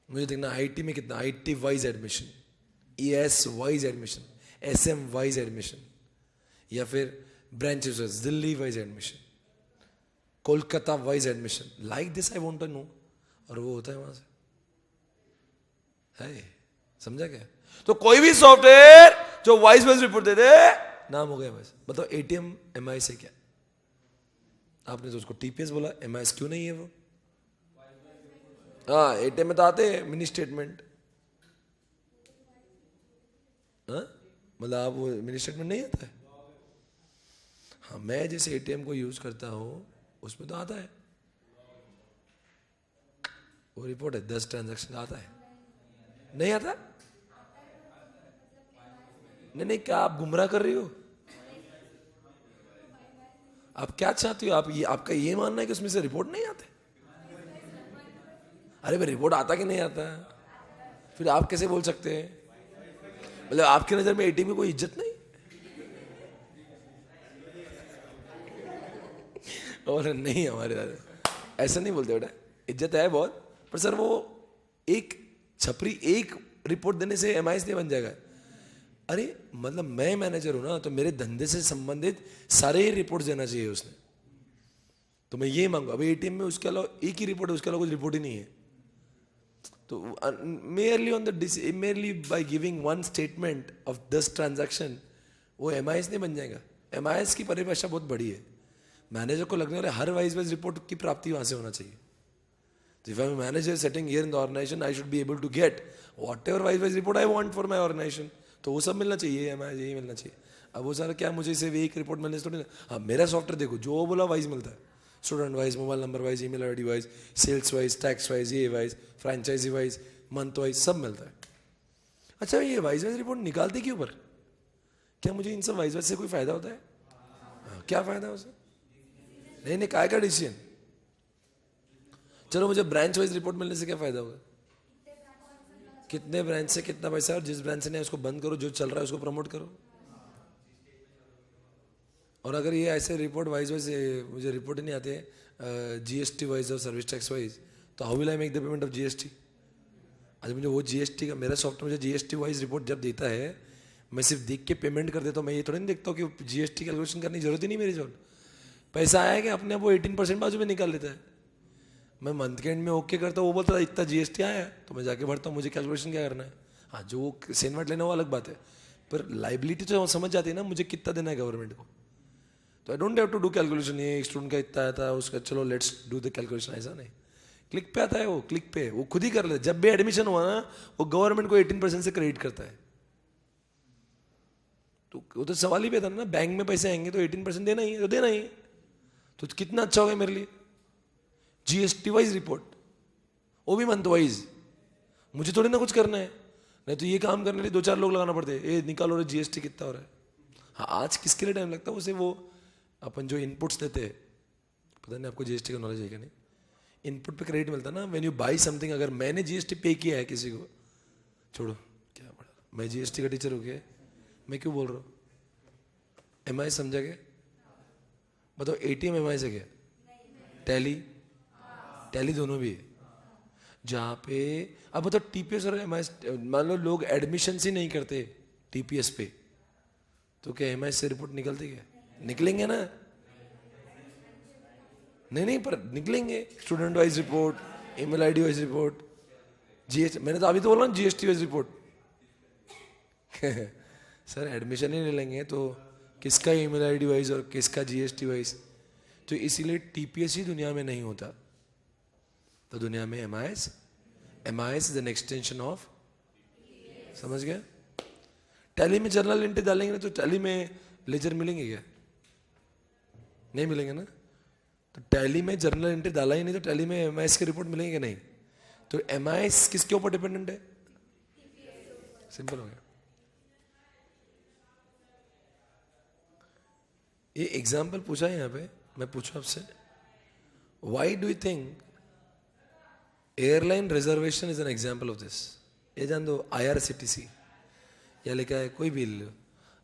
मुझे देखना, IT में कितना, IT wise admission, ES wise admission, SM wise admission, या फिर branches wise, Delhi wise admission, Kolkata wise admission, like this I want to know, और वो होता है वहां से, है समझा क्या? तो कोई भी सॉफ्टवेयर जो वाइज वाइज रिपोर्ट दे दे, नाम हो गया बस। बताओ एटीएम एमआई से क्या? आपने तो उसको टीपीएस बोला, एमआई क्यों नहीं है वो? हाँ, एटीएम में तो आते हैं मिनी स्टेटमेंट, हाँ मतलब आप वो मिनी स्टेटमेंट नहीं आता है? हाँ, मैं जैसे एटीएम को यूज करता हूँ उसमें तो आता है वो रिपोर्ट है, 10 ट्रांजैक्शन आता है, नहीं आता? नहीं नहीं, क्या आप गुमराह कर रही हो? आप क्या चाहती हो? आप ये, आपका ये मानना है कि उसमें से रिपोर्ट नहीं आते? अरे भाई, रिपोर्ट आता कि नहीं आता? फिर आप कैसे बोल सकते हैं? मतलब आपकी नजर में एटीएम की कोई इज्जत नहीं? और नहीं, हमारे दादा ऐसा नहीं बोलते बेटा, इज्जत है बहुत, पर सर वो एक छपरी एक रिपोर्ट देने से एमआईएस नहीं बन जाएगा। अरे मतलब मैं मैनेजर हूं ना, तो मेरे धंधे से संबंधित सारे रिपोर्ट देना चाहिए उसने, तो मैं ये मांगू। अभी एटीएम में उसके अलावा एक ही रिपोर्ट है, उसके अलावा कुछ रिपोर्ट ही नहीं है। तो merely by giving one statement of 10 transaction वो एमआईएस नहीं बन जाएगा। एमआईएस की परिभाषा बहुत बड़ी है, मैनेजर को लगने वाले हर वाइज वाइज रिपोर्ट की प्राप्ति वहां से होना चाहिए। So if I'm a manager sitting here in the organization, I should be able to get whatever wise report I want for my organization. तो वो सब मिलना चाहिए, हमारे यही मिलना चाहिए। अब वो सारा क्या मुझे सिर्फ एक रिपोर्ट मिलने से थोड़ी ना, हाँ मेरा सॉफ्टवेयर देखो जो बोला वाइज मिलता है, student wise, mobile number wise, email ID wise, sales wise, tax wise, ये wise, franchisee wise, month wise, सब मिलता है। अच्छा, ये वाइज वाइज रिपोर्ट निकालते क्यों? पर क्या मुझे इन सब वाइज वाइज से कोई फायदा होता है? हाँ, क्या फायदा है उसे? नहीं नहीं, काय का डिसीजन? चलो मुझे ब्रांच वाइज रिपोर्ट मिलने से क्या फायदा होगा? कितने ब्रांच से कितना पैसा, और जिस ब्रांच से नहीं उसको बंद करो, जो चल रहा है उसको प्रमोट करो। और अगर ये ऐसे रिपोर्ट वाइज वाइज मुझे रिपोर्ट ही नहीं आते जीएसटी वाइज और सर्विस टैक्स वाइज, तो how will I make the payment of GST? आज मुझे वो जीएसटी का, मेरा सॉफ्टवेयर मुझे जीएसटी वाइज रिपोर्ट जब देता है, मैं सिर्फ देख के पेमेंट कर देता हूँ। मैं ये थोड़ी नहीं देखता हूँ कि जीएसटी कैलकुलेशन करने की जरूरत ही नहीं मेरी। जो पैसा आया कि अपने आप वो 18% बाजू में निकाल लेता है। मैं मंथ के एंड में ओके करता हूँ, वो बोलता है इतना जीएसटी आया, तो मैं जाके भरता हूँ, मुझे कैलकुलेशन क्या करना है। हाँ, जो सेनवर्ट लेना वो अलग बात है, पर लाइबिलिटी तो समझ जाती है ना मुझे कितना देना है गवर्नमेंट को। तो I don't have to do calculation, ये एक स्टूडेंट का इतना आता है उसका, चलो लेट्स डू द कैलकुलेशन, ऐसा नहीं। क्लिक पे आता है वो, क्लिक पे वो खुद ही कर ले। जब भी एडमिशन हुआ ना, वो गवर्नमेंट को 18% से क्रेडिट करता है। तो वो तो सवाल ही पैदा ना, बैंक में पैसे आएंगे तो 18% देना ही है, तो देना ही है। तो कितना अच्छा हो गया मेरे लिए। जीएसटी वाइज रिपोर्ट, वो भी मंथ वाइज, मुझे थोड़ी ना कुछ करना है। नहीं तो ये काम करने के लिए 2-4 लोग लगाना पड़ते हैं, ये निकालो रे जीएसटी कितना हो रहा है। हाँ, आज किसके लिए टाइम लगता है? उसे वो अपन जो इनपुट्स देते हैं, पता नहीं आपको जीएसटी का नॉलेज है क्या? नहीं, इनपुट पे क्रेडिट मिलता है ना, व्हेन यू बाई समथिंग। अगर मैंने जीएसटी पे किया है किसी को, छोड़ो क्या पड़ा, मैं जीएसटी का टीचर हो गया, मैं क्यों बोल रहा हूँ? एमआई समझा क्या? बताओ एटीएम एमआई से क्या? टैली, टैली दोनों भी है। जहाँ पे अब बताओ टीपीएस और एमआईएस, मान लो लोग एडमिशन ही नहीं करते टीपीएस पे, तो क्या एमआईएस से रिपोर्ट निकलती क्या? निकलेंगे ना? नहीं नहीं, पर निकलेंगे। Student wise report, email ID wise report, GST, मैंने तो अभी तो बोला ना GST wise report. Sir admission ही नहीं लेंगे तो किसका ईमेल आईडी वाइज और किसका जीएसटी वाइज? तो इसीलिए टीपीएस ही दुनिया में नहीं होता, तो दुनिया में MIS, MIS is an extension of, समझ गया? टैली में जर्नल एंट्री डालेंगे तो टैली में लेजर मिलेंगे क्या? नहीं मिलेंगे ना। तो टैली में जर्नल एंट्री डाला ही नहीं, तो टैली में एमआईएस की रिपोर्ट मिलेंगे नहीं। तो एमआईएस किसके ऊपर डिपेंडेंट है? सिंपल हो गया। ये एग्जाम्पल पूछा है यहाँ पे, मैं पूछूं आपसे, why do you think airline reservation is an example of this? ये जान दो, आईआरसीटीसी या लिखा है कोई भी,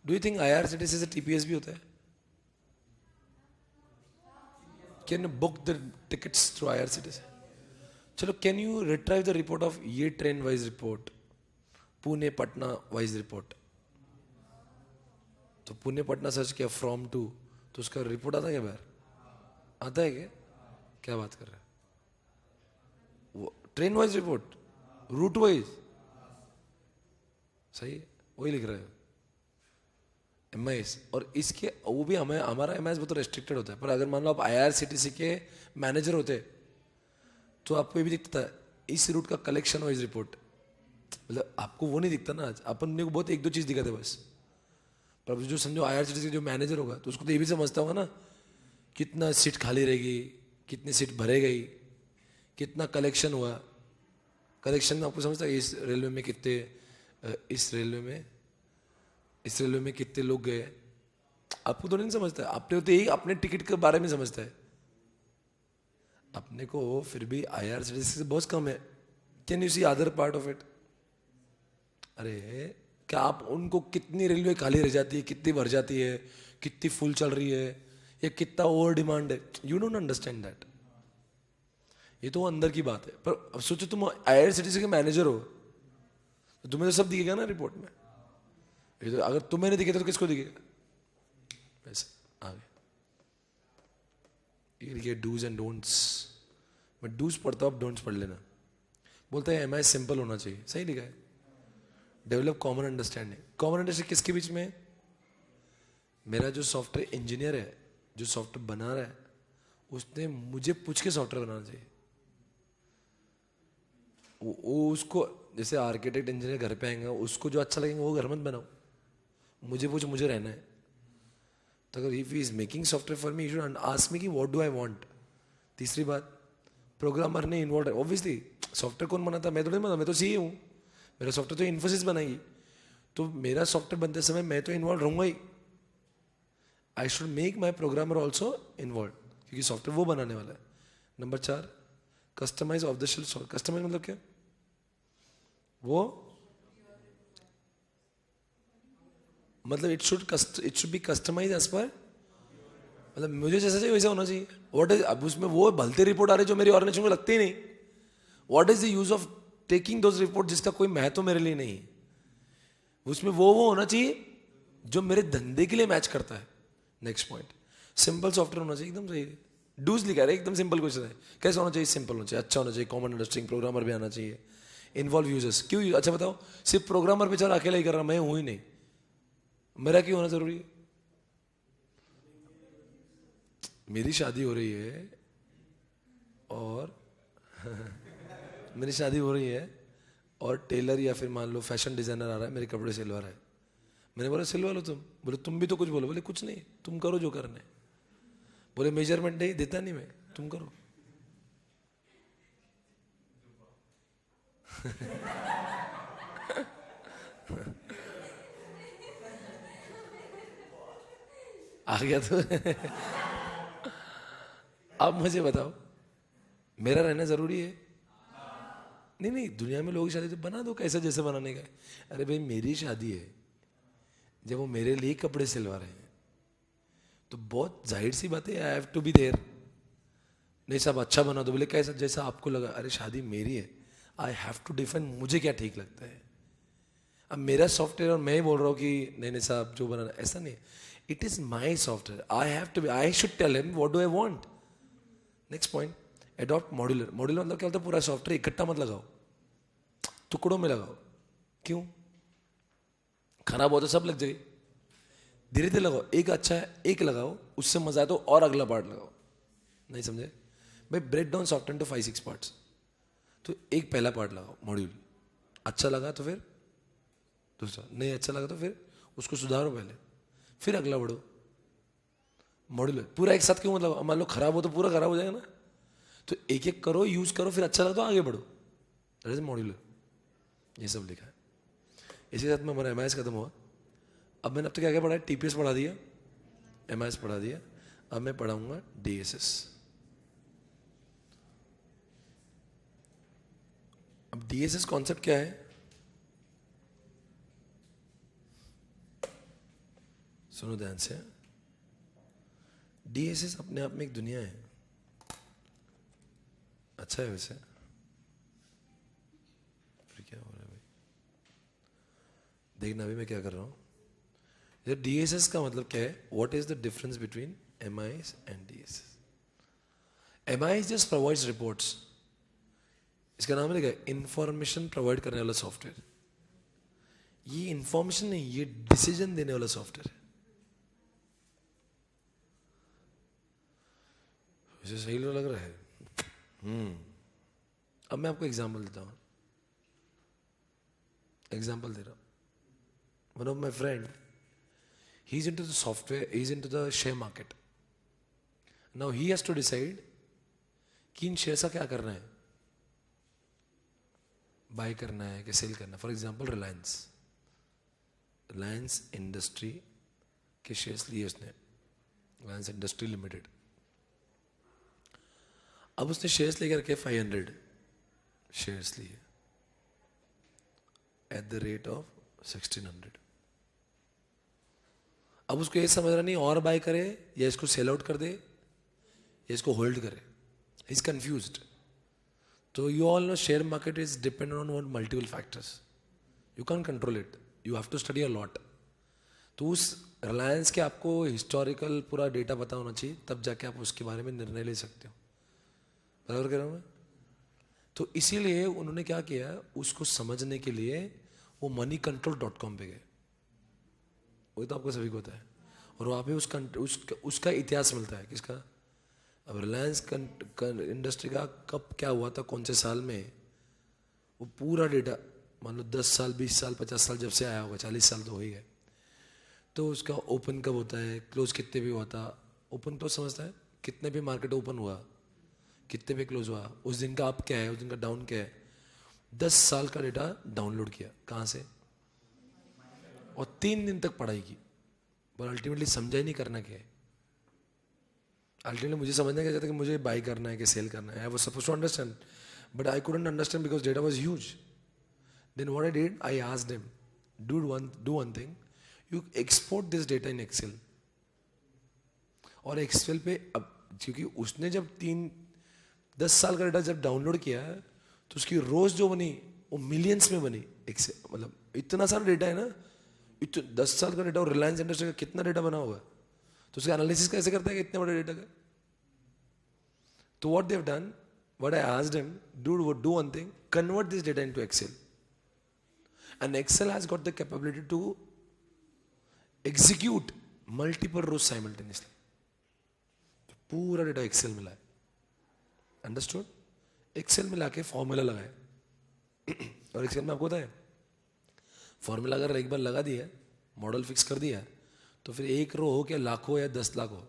डू यू थिंक आईआरसीटीसी से टीपीएस भी होता है? Can you book the tickets through IRCTC? चलो, can you retrieve the report of ये train wise report, Pune Patna wise report? तो पुणे पटना सर्च किया फ्रॉम टू, तो उसका रिपोर्ट आता है क्या बाहर? आता है क्या बात कर रहा है? वो train wise report, route wise, सही है, वही लिख रहा है MIS। और इसके वो भी हमें, हमारा MIS बहुत रेस्ट्रिक्टेड होता है, पर अगर मान लो आप IRCTC के मैनेजर होते तो आपको ये भी दिखता है इस रूट का कलेक्शन वाइज रिपोर्ट। मतलब आपको वो नहीं दिखता ना, आज अपन ने को बहुत एक दो चीज दिखाते बस, पर जो समझो IRCTC के जो मैनेजर होगा तो उसको तो ये भी समझता होगा ना कितना सीट खाली रहेगी, कितनी सीट भरे गई, कितना कलेक्शन हुआ। कलेक्शन में आपको समझता है इस रेलवे में कितने, इस रेलवे में कितने लोग गए, आपको तो नहीं समझता है। आपने तो यही अपने टिकट के बारे में समझता है, अपने को फिर भी IRCTC से बहुत कम है। Can you see other part of it? अरे क्या आप उनको कितनी रेलवे खाली रह जाती है, कितनी भर जाती है, कितनी फुल चल रही है, या कितना ओवर डिमांड है, यू डोंट अंडरस्टैंड दैट। ये तो अंदर की बात है। पर अब सोचो तुम IRCTC के मैनेजर हो तो तुम्हें तो सब दिखेगा ना रिपोर्ट में। ये तो अगर तुम्हें नहीं दिखेगा तो किसको दिखेगा? वैसे आगे ये लिखे डूज एंड डोंट्स। मैं डूज पढ़ता हूँ, आप डोंट्स पढ़ लेना। बोलते हैं MIS सिंपल होना चाहिए, सही लिखा है। Develop common understanding. Common understanding किसके बीच में? मेरा जो सॉफ्टवेयर इंजीनियर है, जो सॉफ्टवेयर बना रहा है, उसने मुझे पूछ के सॉफ्टवेयर बनाना चाहिए। वो उसको, जैसे आर्किटेक्ट इंजीनियर घर पे आएंगे, उसको जो अच्छा लगेगा वो घर मत बनाओ, मुझे पूछ, मुझे रहना है। तो अगर if he is making software for me, you should ask me कि व्हाट डू आई वांट। तीसरी बात, प्रोग्रामर ने इन्वॉल्व है, ऑब्वियसली सॉफ्टवेयर कौन बनाता? मैं थोड़ी बनाता, मैं तो CEO हूँ। मेरा सॉफ्टवेयर तो इन्फोसिस बनाएगी, तो मेरा सॉफ्टवेयर बनते समय मैं तो इन्वॉल्व रहूंगा ही। I should make my programmer also involve, क्योंकि सॉफ्टवेयर वो बनाने वाला है। Number 4, customize off the shelf. Customize मतलब क्या? वो मतलब it should be customize as per, मतलब मुझे जैसा चाहिए वैसा होना चाहिए। व्हाट इज, अब उसमें वो भलते रिपोर्ट आ रहे जो मेरी ऑर्गेनाइजेशन को लगते ही नहीं। What is the use of taking those report जिसका कोई महत्व मेरे लिए नहीं है? उसमें वो होना चाहिए जो मेरे धंधे के लिए मैच करता है। नेक्स्ट पॉइंट, सिंपल सॉफ्टवेयर होना चाहिए, एकदम सही। डूज लिखा है, एकदम सिंपल क्वेश्चन है। कैसे होना चाहिए? सिंपल होना चाहिए, अच्छा होना चाहिए, कॉमन अंडरस्टैंडिंग, प्रोग्रामर भी आना चाहिए, इन्वॉल्व यूजर्स। क्यों? अच्छा बताओ, सिर्फ प्रोग्रामर बेचारा अकेला ही कर रहा, मैं हूं ही नहीं, मेरा क्यों होना जरूरी है? मेरी शादी हो रही है और मेरी शादी हो रही है और टेलर या फिर मान लो फैशन डिजाइनर आ रहा है मेरे कपड़े सिलवा रहा है। मैंने बोला सिलवा लो तुम। बोले तुम भी तो कुछ बोलो। बोले कुछ नहीं, तुम करो जो करना है। बोले मेजरमेंट नहीं देता, नहीं मैं, तुम करो। आ गया तो अब मुझे बताओ, मेरा रहना जरूरी है? नहीं नहीं, दुनिया में लोगों की शादी तो बना दो कैसा जैसे बनाने का है। अरे भाई मेरी शादी है, जब वो मेरे लिए कपड़े सिलवा रहे हैं तो बहुत जाहिर सी बात है, I have to be there. नहीं साहब अच्छा बना दो। बोले कैसा? जैसा आपको लगा। अरे शादी मेरी है, आई हैव टू डिफाइन मुझे क्या ठीक लगता है। अब मेरा सॉफ्टवेयर और मैं ही बोल रहा हूँ कि नहीं नहीं साहब जो बनाना, ऐसा नहीं। It is my software, I have to be, I should tell him what do I want. Next point, adopt modular. Modular मतलब क्या होता है? पूरा सॉफ्टवेयर इकट्ठा मत लगाओ, टुकड़ों में लगाओ। क्यों? खराब हो तो सब लग जाए। धीरे धीरे लगाओ, एक अच्छा है एक लगाओ, उससे मजा आए तो और अगला पार्ट लगाओ। नहीं समझे भाई? Break down software to 5-6 parts. तो एक पहला पार्ट लगाओ मॉड्यूल, अच्छा लगा तो फिर दूसरा, नहीं अच्छा लगा तो फिर उसको सुधारो पहले, फिर अगला बढ़ो। मॉड्यूल पूरा एक साथ क्यों? मतलब मान लो खराब हो तो पूरा खराब हो जाएगा ना। तो एक एक करो, यूज करो, फिर अच्छा लगा तो आगे बढ़ो। That is modular. ये सब लिखा है। इसी के साथ में हमारा MIS खत्म हुआ। अब मैंने अब तक क्या क्या पढ़ा है? TPS पढ़ा दिया, MIS पढ़ा दिया, अब मैं पढ़ाऊंगा DSS। अब DSS कॉन्सेप्ट क्या है? सुनो ध्यान से। DSS अपने आप में एक दुनिया है। अच्छा है वैसे। फिर क्या हो रहा है भाई? देखना अभी मैं क्या कर रहा हूँ। DSS का मतलब क्या है? What is the difference between MIS and DSS? MIS just provides reports. इसका नाम है इंफॉर्मेशन प्रोवाइड करने वाला सॉफ्टवेयर. ये इंफॉर्मेशन नहीं, ये डिसीजन देने वाला सॉफ्टवेयर है. इसे सही लग रहा है? अब मैं आपको एग्जांपल देता हूँ. एग्जांपल दे रहा हूँ. One of my friend, he is into the software, he is into the share market. Now he has to decide कि इन शेयर्स का क्या करना है. बाय करना है कि सेल करना है. फॉर एग्जांपल रिलायंस इंडस्ट्री के शेयर्स लिए उसने, रिलायंस इंडस्ट्री लिमिटेड. अब उसने शेयर्स लेकर के 500 शेयर्स लिए एट द रेट ऑफ 1600. अब उसको ये समझ रहा नहीं और बाय करे या इसको सेल आउट कर दे या इसको होल्ड करे. He is confused. तो you all know share market is depend on multiple factors. You can control it, you have to study a lot. तो उस रिलायंस के आपको हिस्टोरिकल पूरा डेटा पता होना चाहिए, तब जाके आप उसके बारे में निर्णय ले सकते हो. बराबर कह रहा हूँ मैं? तो इसीलिए उन्होंने क्या किया, उसको समझने के लिए वो moneycontrol.com पे गए. वो तो आपको सभी को होता है. और वहाँ पे उसका इतिहास मिलता है. किसका? अब रिलायंस इंडस्ट्री का कब क्या हुआ था, कौन से साल में, वो पूरा डेटा, मान लो 10 साल 20 साल 50 साल जब से आया होगा, 40 साल तो हो ही गए. तो उसका ओपन कब होता है, क्लोज कितने पे हुआ था. ओपन तो समझता है कितने पे मार्केट ओपन हुआ, कितने पे क्लोज हुआ, उस दिन का अप क्या है, उस दिन का डाउन क्या है. 10 साल का डेटा डाउनलोड किया. कहाँ से? और 3 दिन तक पढ़ाई की. पर अल्टीमेटली समझा ही नहीं करना क्या है. अल्टीमेटली मुझे समझना क्या चाहता कि मुझे बाई करना है कि सेल करना है. I was supposed to understand but I couldn't understand because data was huge. Then what I did, I asked him, do one thing, you export this data in Excel. और Excel पे अब क्योंकि उसने जब 10 साल का डेटा जब download किया है तो उसकी रोज जो बनी वो मिलियंस में बनी. एक्सेल मतलब इतना सारा डेटा है ना, 10 साल का डेटा. और रिलायंस इंडस्ट्री का कितना डेटा बना हुआ है, तो उसका एनालिसिस कैसे करता है कि इतने बड़े डेटा का. तो what they have done, what I asked him, do one thing, convert this data into Excel. And Excel has got the capability to execute multiple rows simultaneously. पूरा डेटा एक्सेल मिला है. अंडरस्टूड? एक्सेल में लाके formula लगाए. और Excel में आपको होता है फॉर्मूला अगर एक बार लगा दिया, मॉडल फिक्स कर दिया, तो फिर एक रो हो क्या लाखों या 10 लाख हो.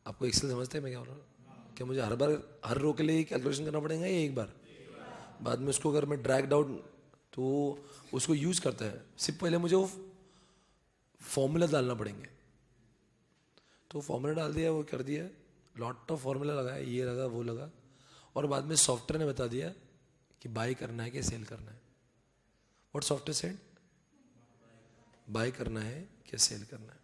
आपको एक्सेल समझते हैं मैं क्या बोल रहा हूँ? क्या मुझे हर रो के लिए कैलकुलेशन करना पड़ेगा या एक बार? बाद में उसको अगर मैं ड्रैग डाउन तो उसको यूज करता है. सिर्फ पहले मुझे वो फॉर्मूला डालना पड़ेंगे. तो फॉर्मूला डाल दिया, वो कर दिया, लॉट ऑफ फॉर्मूला लगाया, ये लगा वो लगा. और बाद में सॉफ्टवेयर ने बता दिया कि बाय करना है कि सेल करना है. What software said? बाय करना है कि सेल करना है.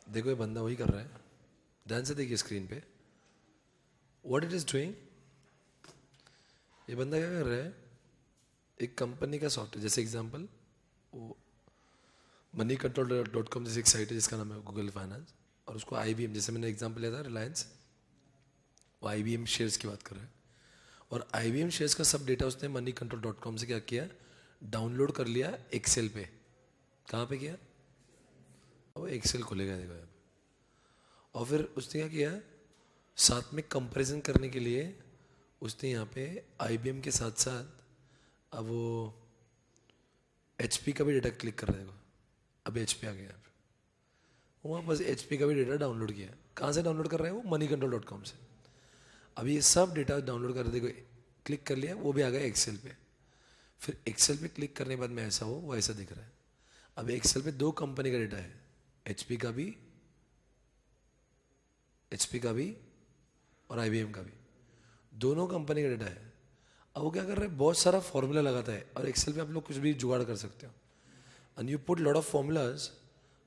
देखो ये बंदा वही कर रहा है. ध्यान से देखिए स्क्रीन पे व्हाट इट इज डूइंग. ये बंदा क्या कर रहा है, एक कंपनी का सॉफ्टवेयर, जैसे एग्जांपल वो moneycontrol.com जैसी एक साइट है जिसका नाम है गूगल फाइनेंस, और उसको IBM, जैसे मैंने एग्जांपल लिया था रिलायंस, वो IBM शेयर्स की बात कर रहा है. और IBM शेयर्स का सब डेटा उसने moneycontrol.com से क्या किया, डाउनलोड कर लिया एक्सेल पे. कहाँ पे किया? वो एक्सेल खुलेगा देखो यहाँ पे. और फिर उसने क्या किया, साथ में कंपैरिजन करने के लिए उसने यहाँ पे IBM के साथ साथ अब वो HP का भी डेटा क्लिक कर रहा है. देखो अब HP आ गया यहाँ पे. वहाँ बस HP का भी डेटा डाउनलोड किया. कहाँ से डाउनलोड कर रहा है वो? moneycontrol.com से. अब ये सब डेटा डाउनलोड कर, देखो क्लिक कर लिया, वो भी आ गया एक्सेल पे. फिर एक्सेल पे क्लिक करने के बाद में ऐसा हो, वो ऐसा दिख रहा है. अब एक्सेल पे 2 कंपनी का डेटा है, HP का भी और IBM का भी. दोनों कंपनी का डेटा है. अब वो क्या कर रहे हैं, बहुत सारा फॉर्मूला लगाता है. और एक्सेल पे आप लोग कुछ भी जुगाड़ कर सकते हो. And you put lot of formulas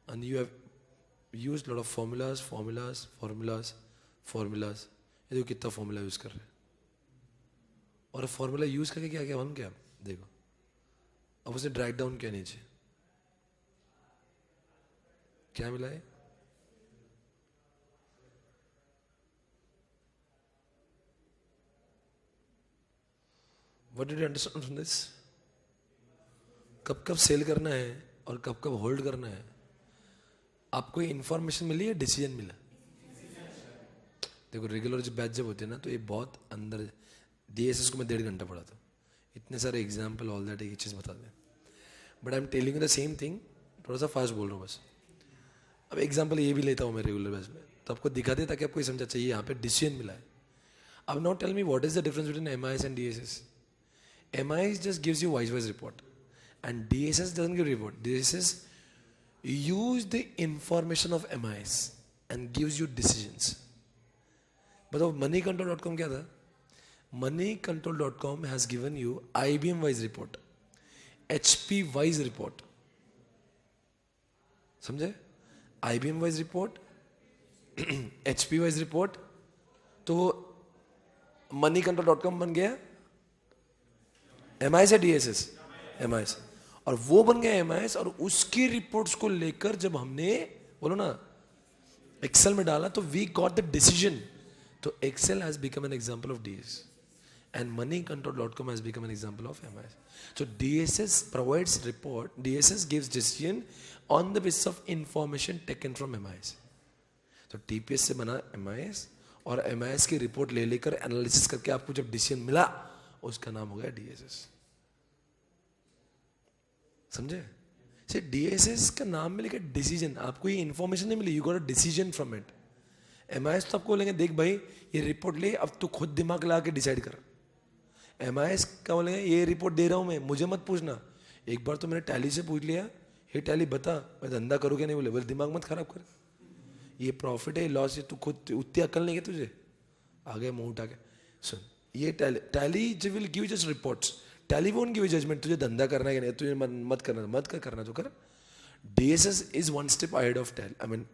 and you have use lot of formulas. ये देखो कितना फॉर्मूला यूज कर रहे हैं. और फॉर्मूला यूज करके क्या क्या हम क्या देखो अब उसे ड्रैग डाउन किया नीचे, क्या मिला है? What did you understand from this? कब कब सेल करना है और कब कब होल्ड करना है, आपको ये इंफॉर्मेशन मिली या डिसीजन मिला? देखो रेगुलर जो बैच जब होते हैं ना, तो ये बहुत अंदर, डीएसएस को मैं 1.5 घंटा पढ़ाता हूँ, इतने सारे एग्जाम्पल ऑल दैट एक चीज़ बता दें, but I am telling the same thing, थोड़ा सा फास्ट बोल रहा हूँ बस। अब एग्जाम्पल ये भी लेता हूँ मैं रेगुलर बैच में, तो आपको दिखा दे ताकि आपको ये समझा चाहिए यहाँ पे डिसीजन मिला है। अब now tell me what is the difference between MIS and DSS? MIS just gives you wise report and DSS doesn't give report. DSS use the information of MIS and gives you decisions. बताओ moneycontrol.com क्या था? moneycontrol.com has given you IBM wise report, HP wise report. समझे? IBM wise report, HP wise report, तो moneycontrol.com बन गया MIS या DSS? MIS, और वो बन गया MIS, और उसकी रिपोर्ट्स को लेकर जब हमने बोलो ना एक्सेल में डाला तो वी गॉट द डिसीजन, तो Excel has become an example of DSS and moneycontrol.com has become an example of MIS. So DSS provides report, DSS gives decision on the basis of information taken from MIS. तो TPS से बना MIS, और MIS की report ले लेकर analysis करके आपको जब डिसीजन मिला उसका नाम हो गया DSS। समझे? से DSS का नाम मिलेगा डिसीजन, आपको ये इंफॉर्मेशन नहीं मिली, you got a decision from it. MIS तो आपको बोलेंगे देख भाई ये रिपोर्ट ले, अब तू खुद दिमाग लगा के डिसाइड कर। MIS का बोलेंगे ये रिपोर्ट दे रहा हूं मैं, मुझे मत पूछना। एक बार तो मैंने टैली से पूछ लिया, हे टैली बता मैं धंधा करूँ क्या नहीं, बोले दिमाग मत खराब कर, ये प्रॉफिट है लॉस है, तू खुद उतनी अकल नहीं है तुझे, आ गए मुंह उठा के। सुन, ये Tally will give just reports, Tally won't give judgement, तुझे धंधा करना है कि नहीं, तुझे मत करना तो कर। DSS is one step ahead of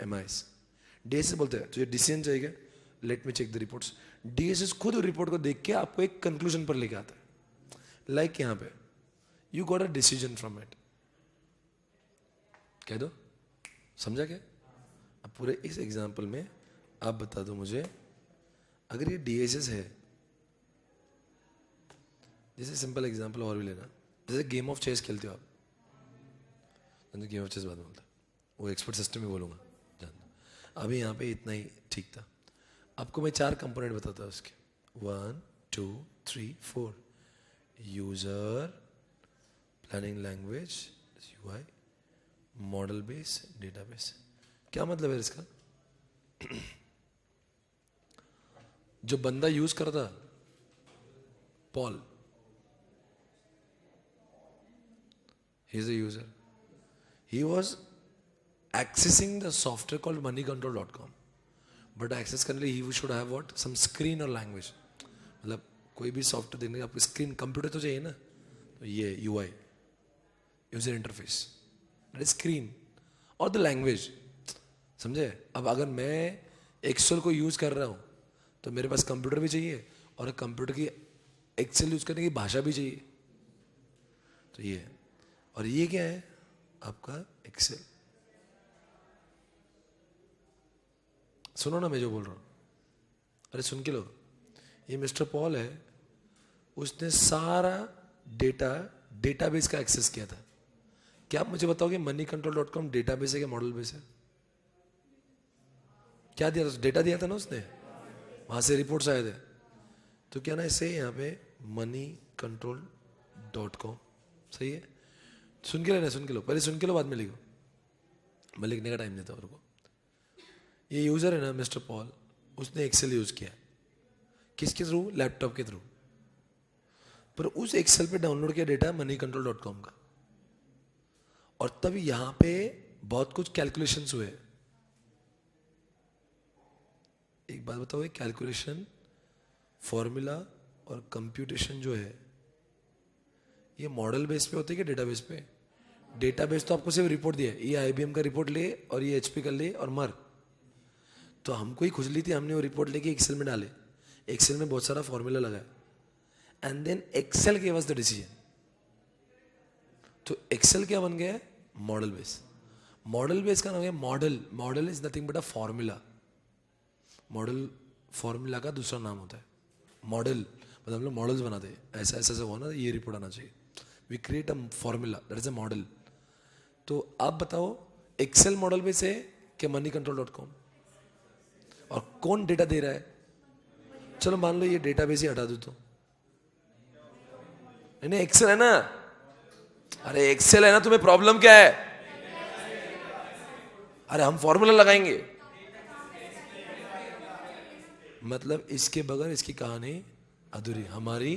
MIS। DSS बोलते हैं तुझे डिसीजन चाहिए, let me check the reports. DSS खुद रिपोर्ट को देख के आपको एक कंक्लूजन पर लेके आता है, लाइक यहाँ पे you got a decision from it. कह दो, समझा क्या? अब पूरे इस एग्जाम्पल में आप बता दो मुझे, अगर ये DSS है, जैसे सिंपल एग्जांपल और भी लेना, जैसे गेम ऑफ चेस खेलते हो आप, गेम ऑफ चेस बाद में बोलता, वो एक्सपर्ट सिस्टम में बोलूँगा, जानना। अभी यहाँ पे इतना ही ठीक था। आपको मैं 4 कंपोनेंट बताता हूँ उसके, 1 2 3 4, user, planning language UI, model base, database. क्या मतलब है इसका? जो बंदा यूज करता Paul, he is a user, he was accessing the software called moneycontrol.com, but access करने लिए he should have what, some screen or language। मतलब कोई भी सॉफ्टवेयर देखने के आपको स्क्रीन, कंप्यूटर तो चाहिए ना, तो ये UI, user interface, that is screen, और द लैंग्वेज। समझे? अब अगर मैं एक्सेल को यूज कर रहा हूँ तो मेरे पास कंप्यूटर भी चाहिए और कंप्यूटर की एक्सेल यूज करने की भाषा भी चाहिए, तो ये, और ये क्या है आपका एक्सेल। सुनो ना मैं जो बोल रहा हूं, अरे सुन के लो, ये मिस्टर पॉल है, उसने सारा डेटाबेस का एक्सेस किया था। क्या आप मुझे बताओगे moneycontrol.com डेटाबेस है क्या मॉडल बेस है? क्या दिया था? डेटा दिया था ना उसने, वहां से रिपोर्ट्स आए थे। तो क्या ना इसे यहाँ पे moneycontrol.com, सही है? सुन के लेना, सुन के लो, पहले सुन के लो बाद में लिखो, मैं लिखने का टाइम देता हूँ को। ये यूजर है ना मिस्टर पॉल, उसने एक्सेल यूज किया, किसके थ्रू? लैपटॉप के थ्रू, पर उस एक्सेल पे डाउनलोड किया डेटा moneycontrol.com का, और तब यहां पे बहुत कुछ कैलकुलेशंस हुए। एक बात बताओ, कैलकुलेशन, फॉर्मूला और कंप्यूटेशन जो है ये मॉडल बेस पे होती है कि डेटाबेस पे? डेटाबेस तो आपको सिर्फ रिपोर्ट दिया है, ये IBM का रिपोर्ट ले और ये HP का ले और मर। तो हमको ही खुजली थी, हमने वो रिपोर्ट लेके एक्सेल में डाले, एक्सेल में बहुत सारा फॉर्मूला लगाया, and then Excel give us the decision. तो एक्सेल क्या बन गया है? Model base. मॉडल बेस का नाम है model. Model is nothing but a formula. Model formula का दूसरा नाम होता है मॉडल। मतलब हम लोग मॉडल्स बनाते हैं, ऐसा ऐसा ऐसा हुआ ना, ये रिपोर्ट आना चाहिए। We create a formula, that is a model. तो आप बताओ, एक्सेल मॉडल बेस है कि मनी कंट्रोल डॉट कॉम? और कौन डेटा दे रहा है? चलो मान लो ये डेटाबेस ही हटा दो तो। नहीं एक्सेल है ना। अरे एक्सेल है ना, तुम्हें प्रॉब्लम क्या है? अरे हम फॉर्मूला लगाएंगे। मतलब इसके बगैर इसकी कहानी अधूरी हमारी।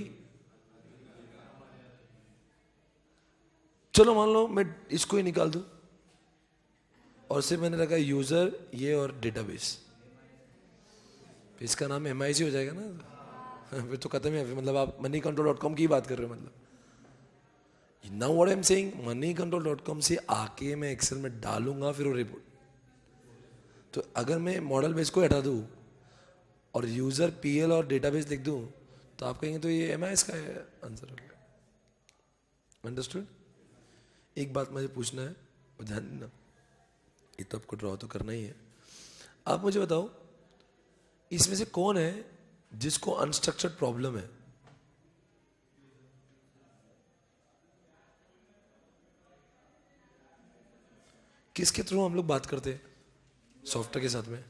चलो मान लो मैं इसको ही निकाल दूं और सिर्फ मैंने रखा यूजर ये और डेटाबेस, इसका नाम MIC हो जाएगा ना। फिर तो खत्म है। फिर मतलब आप मनी कंट्रोल डॉट कॉम की बात कर रहे हो। मतलब now what I am saying, money control dot com से आके मैं एक्सेल में डालूंगा फिर वो रिपोर्ट। तो अगर मैं मॉडल बेस को हटा दूं और यूजर PL और डेटाबेस लिख दूं तो आप कहेंगे तो ये MIS का है आंसर हो गया। अंडरस्टूड? एक बात मुझे पूछना है, वो ध्यान देना, ये तो आपको ड्रॉ तो करना ही है। आप मुझे बताओ, इसमें से कौन है जिसको अनस्ट्रक्चर्ड प्रॉब्लम है? किसके थ्रू हम लोग बात करते हैं सॉफ्टवेयर के साथ में?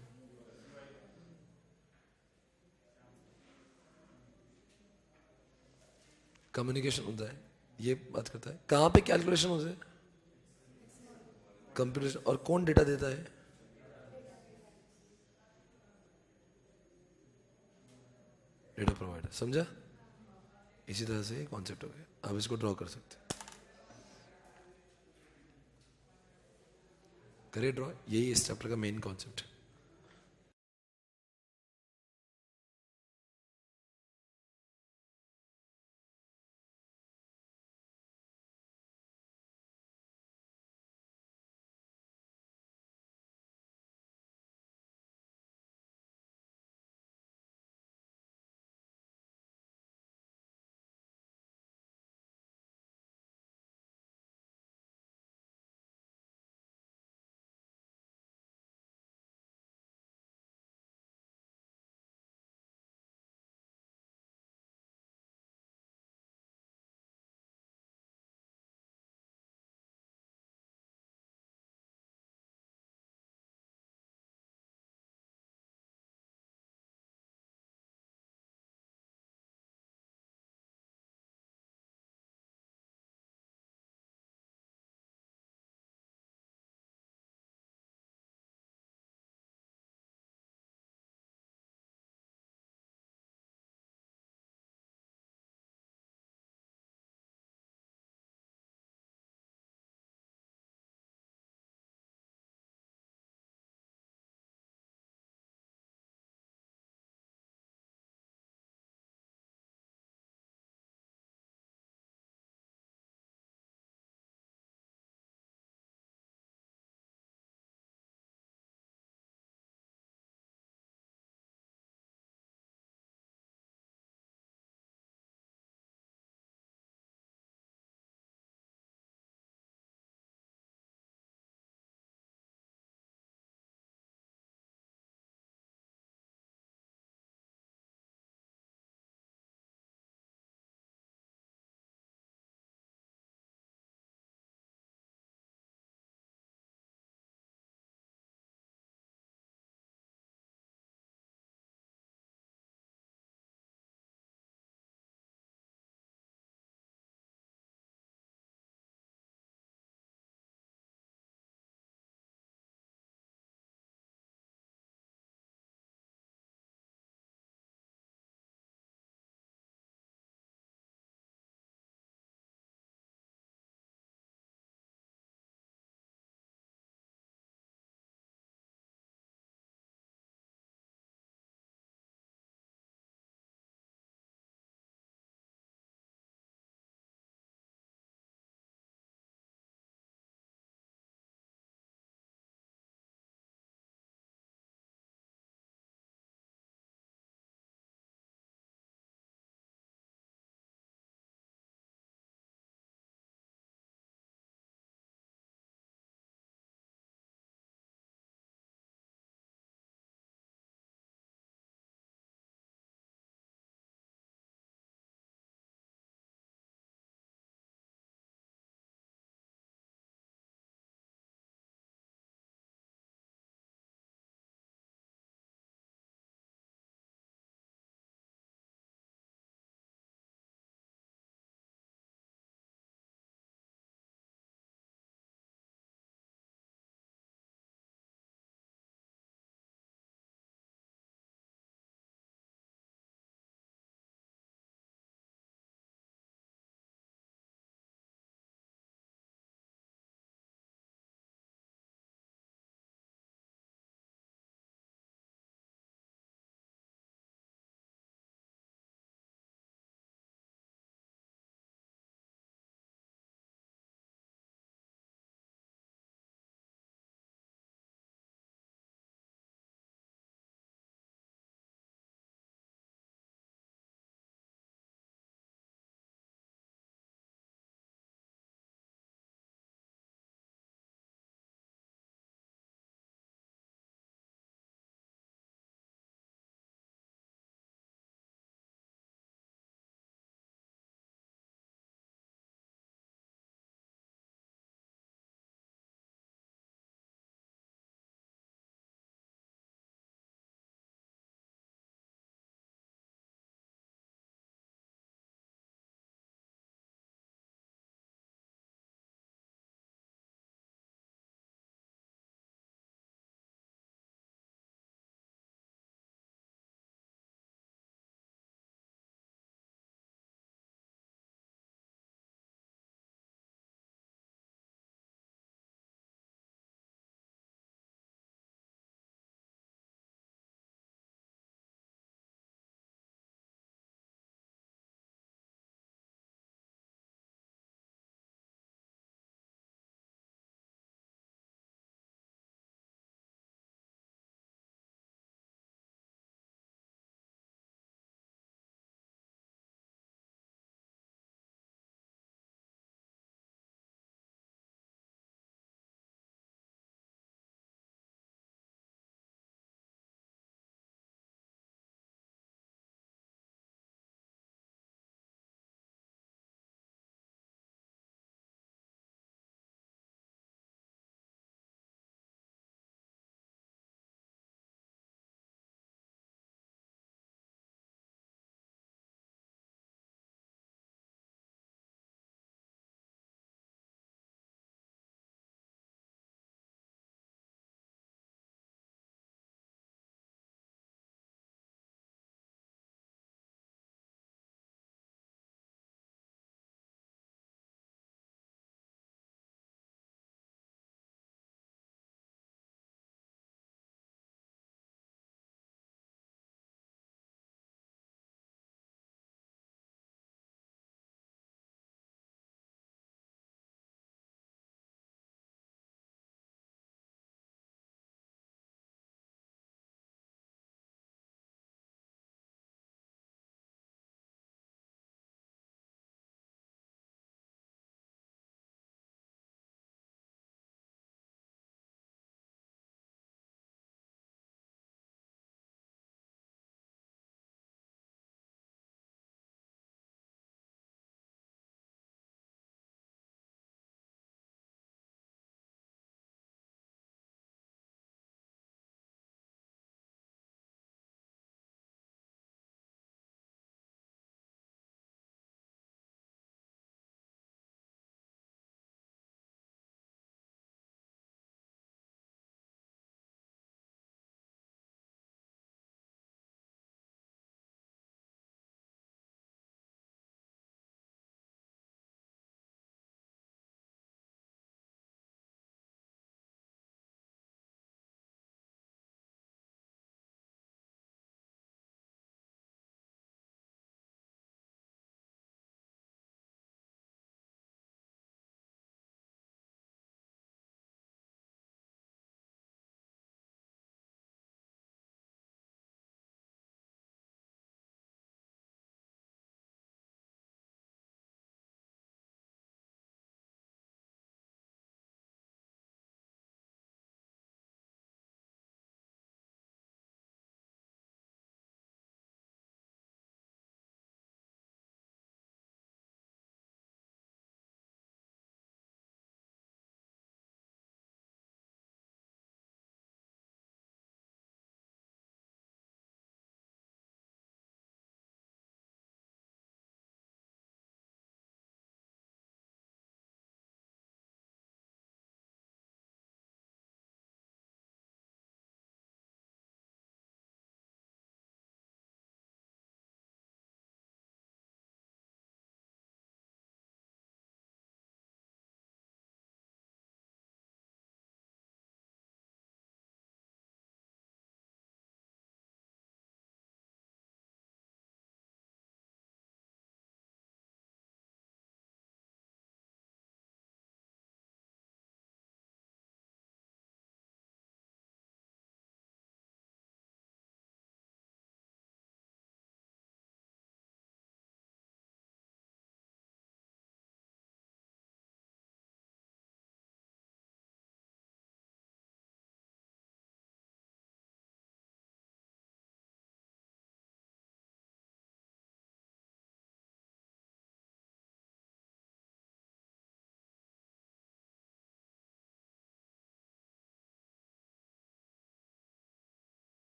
कम्युनिकेशन होता है, ये बात करता है। कहाँ पे कैलकुलेशन होता है? कंप्यूटर। और कौन डेटा देता है? Data provider. समझा? इसी तरह से कॉन्सेप्ट हो गया, आप इसको ड्रॉ कर सकते हैं। करिए ड्रॉ, यही इस चैप्टर का मेन कॉन्सेप्ट है।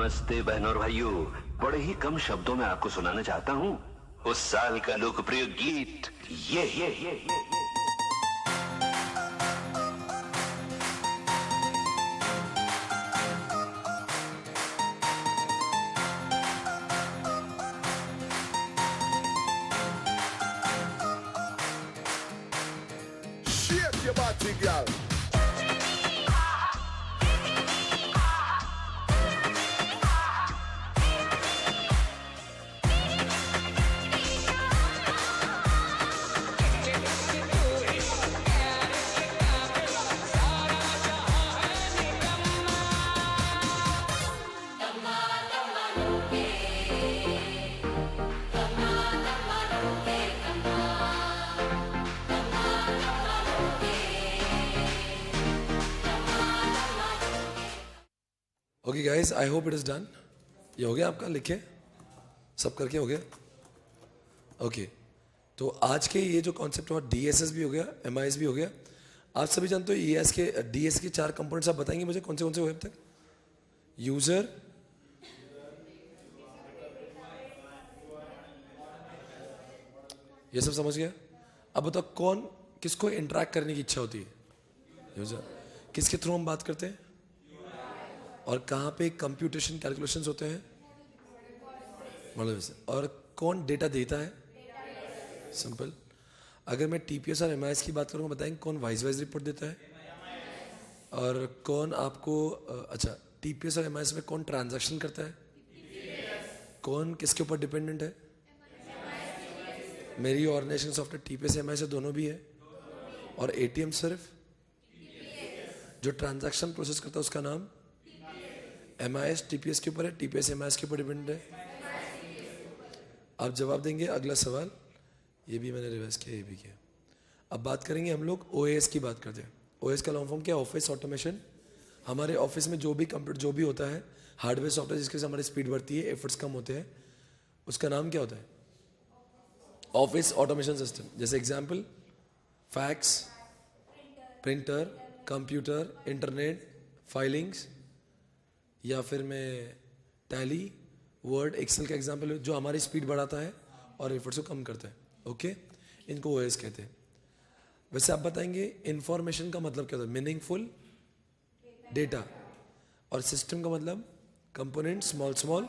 नमस्ते बहनों और भाइयों, बड़े ही कम शब्दों में आपको सुनाना चाहता हूँ उस साल का लोकप्रिय गीत ये। Shake your body, girl. Okay guys, I hope it is done. ये हो गया आपका, लिखे सब करके हो गया। ओके, तो आज के ये जो कॉन्सेप्ट हुआ, DSS भी हो गया, MIS भी हो गया। आप सभी जानते हो ES के DS के 4 कंपोनेंट्स। आप बताएंगे मुझे कौन से हुए अब तक? यूजर, ये सब समझ गया। अब बताओ कौन किसको इंटरेक्ट करने की इच्छा होती है? यूजर। किसके थ्रू हम बात करते हैं और कहाँ पे कंप्यूटेशन कैलकुलेशंस होते हैं? मतलब से। और कौन डेटा देता है? सिंपल। अगर मैं TPS और MIS की बात करूँगा, बताएंगे कौन वाइज रिपोर्ट देता है? और कौन आपको अच्छा, TPS और MIS में कौन ट्रांजैक्शन करता है? कौन किसके ऊपर डिपेंडेंट है? मेरी ऑर्गेनाइजेशन सॉफ्टवेयर TPS MIS से दोनों भी है। और ATM सिर्फ जो ट्रांजैक्शन प्रोसेस करता है उसका नाम MIS TPS के ऊपर है, TPS MIS के ऊपर डिपेंडेंट है। आप जवाब देंगे। अगला सवाल, ये भी मैंने रिवाइज किया, ये भी किया। अब बात करेंगे हम लोग OAS की बात करते हैं। OAS का लॉन्ग फॉर्म क्या है? Office automation. हमारे ऑफिस में जो भी कंप्यूटर जो भी होता है, हार्डवेयर सॉफ्टवेयर जिसके से हमारी स्पीड बढ़ती है, एफर्ट्स कम होते हैं, उसका नाम क्या होता है? Office automation system. जैसे example, fax, printer, computer, internet, filings, या फिर मैं टैली, वर्ड, एक्सेल का एग्जाम्पल जो हमारी स्पीड बढ़ाता है और एफर्ट्स को कम करता है। ओके, इनको OAS कहते हैं। वैसे आप बताएंगे इंफॉर्मेशन का मतलब क्या होता है? Meaningful data. और सिस्टम का मतलब component, small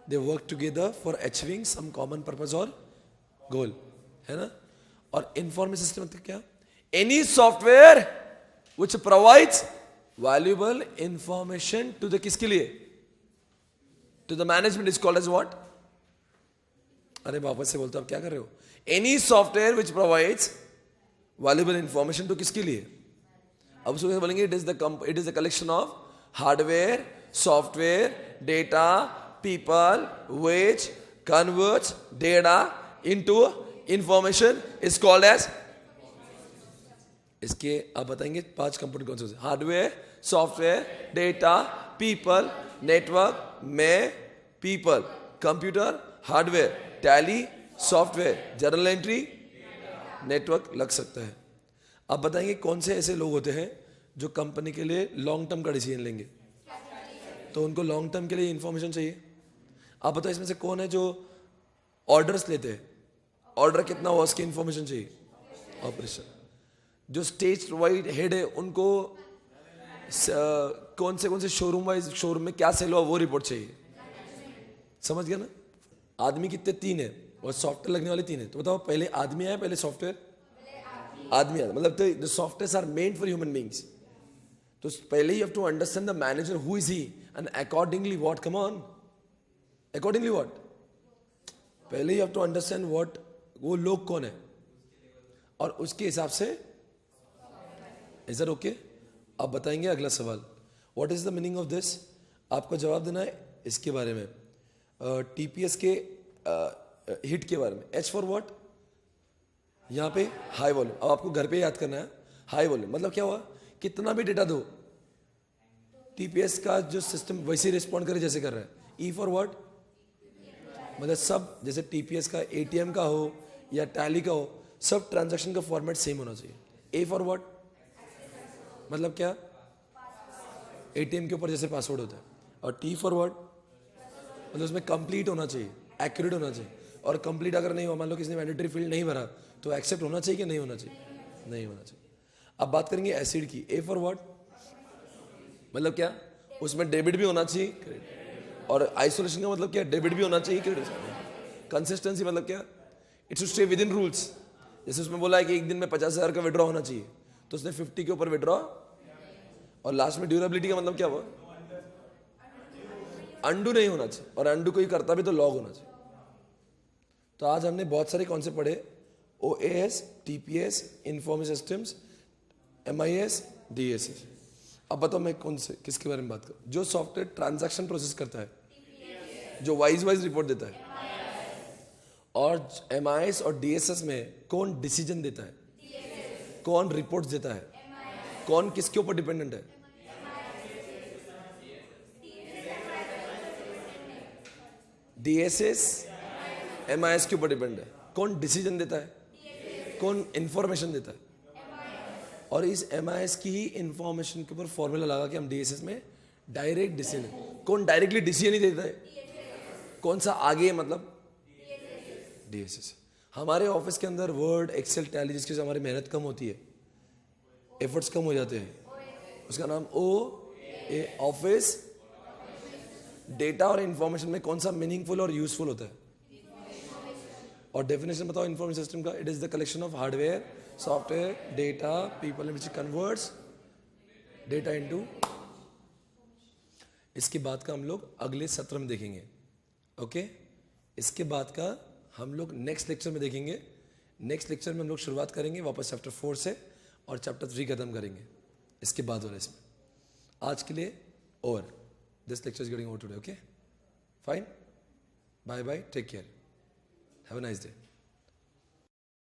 they work together for achieving some common purpose और गोल, है ना। और इंफॉर्मेशन सिस्टम मतलब क्या? Any software which provides valuable information to the किसके लिए? To the management is called as what? अरे वापस से बोलते हो, आप क्या कर रहे हो? Any software which provides valuable information to किसके लिए? अब उसको बोलेंगे it is the collection of hardware, software, data, people which converts data into information is called as। इसके आप बताएंगे 5 कंपोनेंट कौन से होते हैं? Hardware, software, data, people, network में people, computer, hardware, Tally, software, journal entry, network लग सकता है। आप बताएंगे कौन से ऐसे लोग होते हैं जो कंपनी के लिए लॉन्ग टर्म का डिसीजन लेंगे? तो उनको लॉन्ग टर्म के लिए इंफॉर्मेशन चाहिए। आप बताओ इसमें से कौन है जो ऑर्डर्स लेते हैं? ऑर्डर कितना हुआ उसकी इंफॉर्मेशन चाहिए। ऑपरेशन। जो स्टेज वाइड हेड है उनको कौन से शोरूम वाइज शोरूम में क्या सेल हुआ वो रिपोर्ट चाहिए। समझ गया ना। आदमी कितने? 3 है और सॉफ्टवेयर लगने वाले 3 है। तो बताओ पहले आदमी आया पहले सॉफ्टवेयर? आदमी आया मतलब the software are made for human beings. तो पहले you have to understand the manager who is he and accordingly what, come on, accordingly what, पहले you have to understand what, वो लोग कौन है और उसके हिसाब से। Is that okay? आप बताएंगे अगला सवाल, what is the meaning of this? आपको जवाब देना है इसके बारे में, TPS के हिट के बारे में। H for what? यहाँ पे हाई वॉल्यूम। अब आपको घर पे याद करना है। हाई वॉल्यूम मतलब क्या हुआ? कितना भी डेटा दो, TPS का जो सिस्टम वैसे ही रिस्पॉन्ड करे जैसे कर रहा है। E for what? मतलब सब, जैसे TPS का ATM का हो या टैली का हो, सब ट्रांजैक्शन का फॉर्मेट सेम होना चाहिए। A for what? मतलब क्या? ATM के ऊपर जैसे पासवर्ड होता है। और T फॉर व्हाट? मतलब उसमें कंप्लीट होना चाहिए, एक्यूरेट होना चाहिए। और कंप्लीट अगर नहीं हुआ, मान लो किसी ने मैंडेटरी फील्ड नहीं भरा, तो एक्सेप्ट होना चाहिए कि नहीं होना चाहिए? नहीं होना चाहिए। अब बात करेंगे एसिड की। ए फॉर व्हाट, मतलब क्या? उसमें डेबिट भी होना चाहिए, क्रेडिट। और आइसोलेशन का मतलब क्या? डेबिट भी होना चाहिए, क्रेडिट। कंसिस्टेंसी मतलब क्या? It should stay with in rules. जैसे उसमें बोला है कि एक दिन में 50,000 का विड्रॉ होना चाहिए, तो उसने 50 के ऊपर विड्रॉ। और लास्ट में ड्यूरेबिलिटी का मतलब क्या हुआ? अंडू नहीं होना चाहिए, और अंडू कोई करता भी तो लॉग होना चाहिए। तो आज हमने बहुत सारे कॉन्सेप्ट पढ़े, OAS, TPS, information systems, MIS, DSS। अब बताओ मैं कौन से, किसके बारे में बात करूं? जो सॉफ्टवेयर ट्रांजैक्शन प्रोसेस करता है, जो वाइज रिपोर्ट देता है। और MIS और DSS में कौन डिसीजन देता है? कौन रिपोर्ट्स देता है? कौन किसके ऊपर डिपेंडेंट है? DSS MIS के ऊपर डिपेंड है। कौन डिसीजन देता है? कौन इंफॉर्मेशन देता है? और इस MIS की ही इंफॉर्मेशन के ऊपर फॉर्मूला लगा के हम DSS में डायरेक्ट डिसीजन। कौन डायरेक्टली डिसीजन ही देता है? कौन सा आगे है? मतलब DSS। हमारे ऑफिस के अंदर वर्ड, एक्सेल, टैली, जिसकी वजह से हमारी मेहनत कम होती है, एफर्ट्स कम हो जाते हैं, उसका नाम OA, ऑफिस। डेटा और इंफॉर्मेशन में कौन सा मीनिंगफुल और यूजफुल होता है? और डेफिनेशन बताओ इंफॉर्मेशन सिस्टम का। It is the collection of hardware, software, data, people which converts data into. इसके बाद का हम लोग अगले सत्र में देखेंगे, ओके? इसके बाद का हम लोग नेक्स्ट लेक्चर में देखेंगे। नेक्स्ट लेक्चर में हम लोग शुरुआत करेंगे वापस चैप्टर 4 से, और चैप्टर 3 खत्म करेंगे इसके बाद वाले इसमें। आज के लिए over, this lecture is getting over today, okay? Fine, bye bye, take care, have a nice day.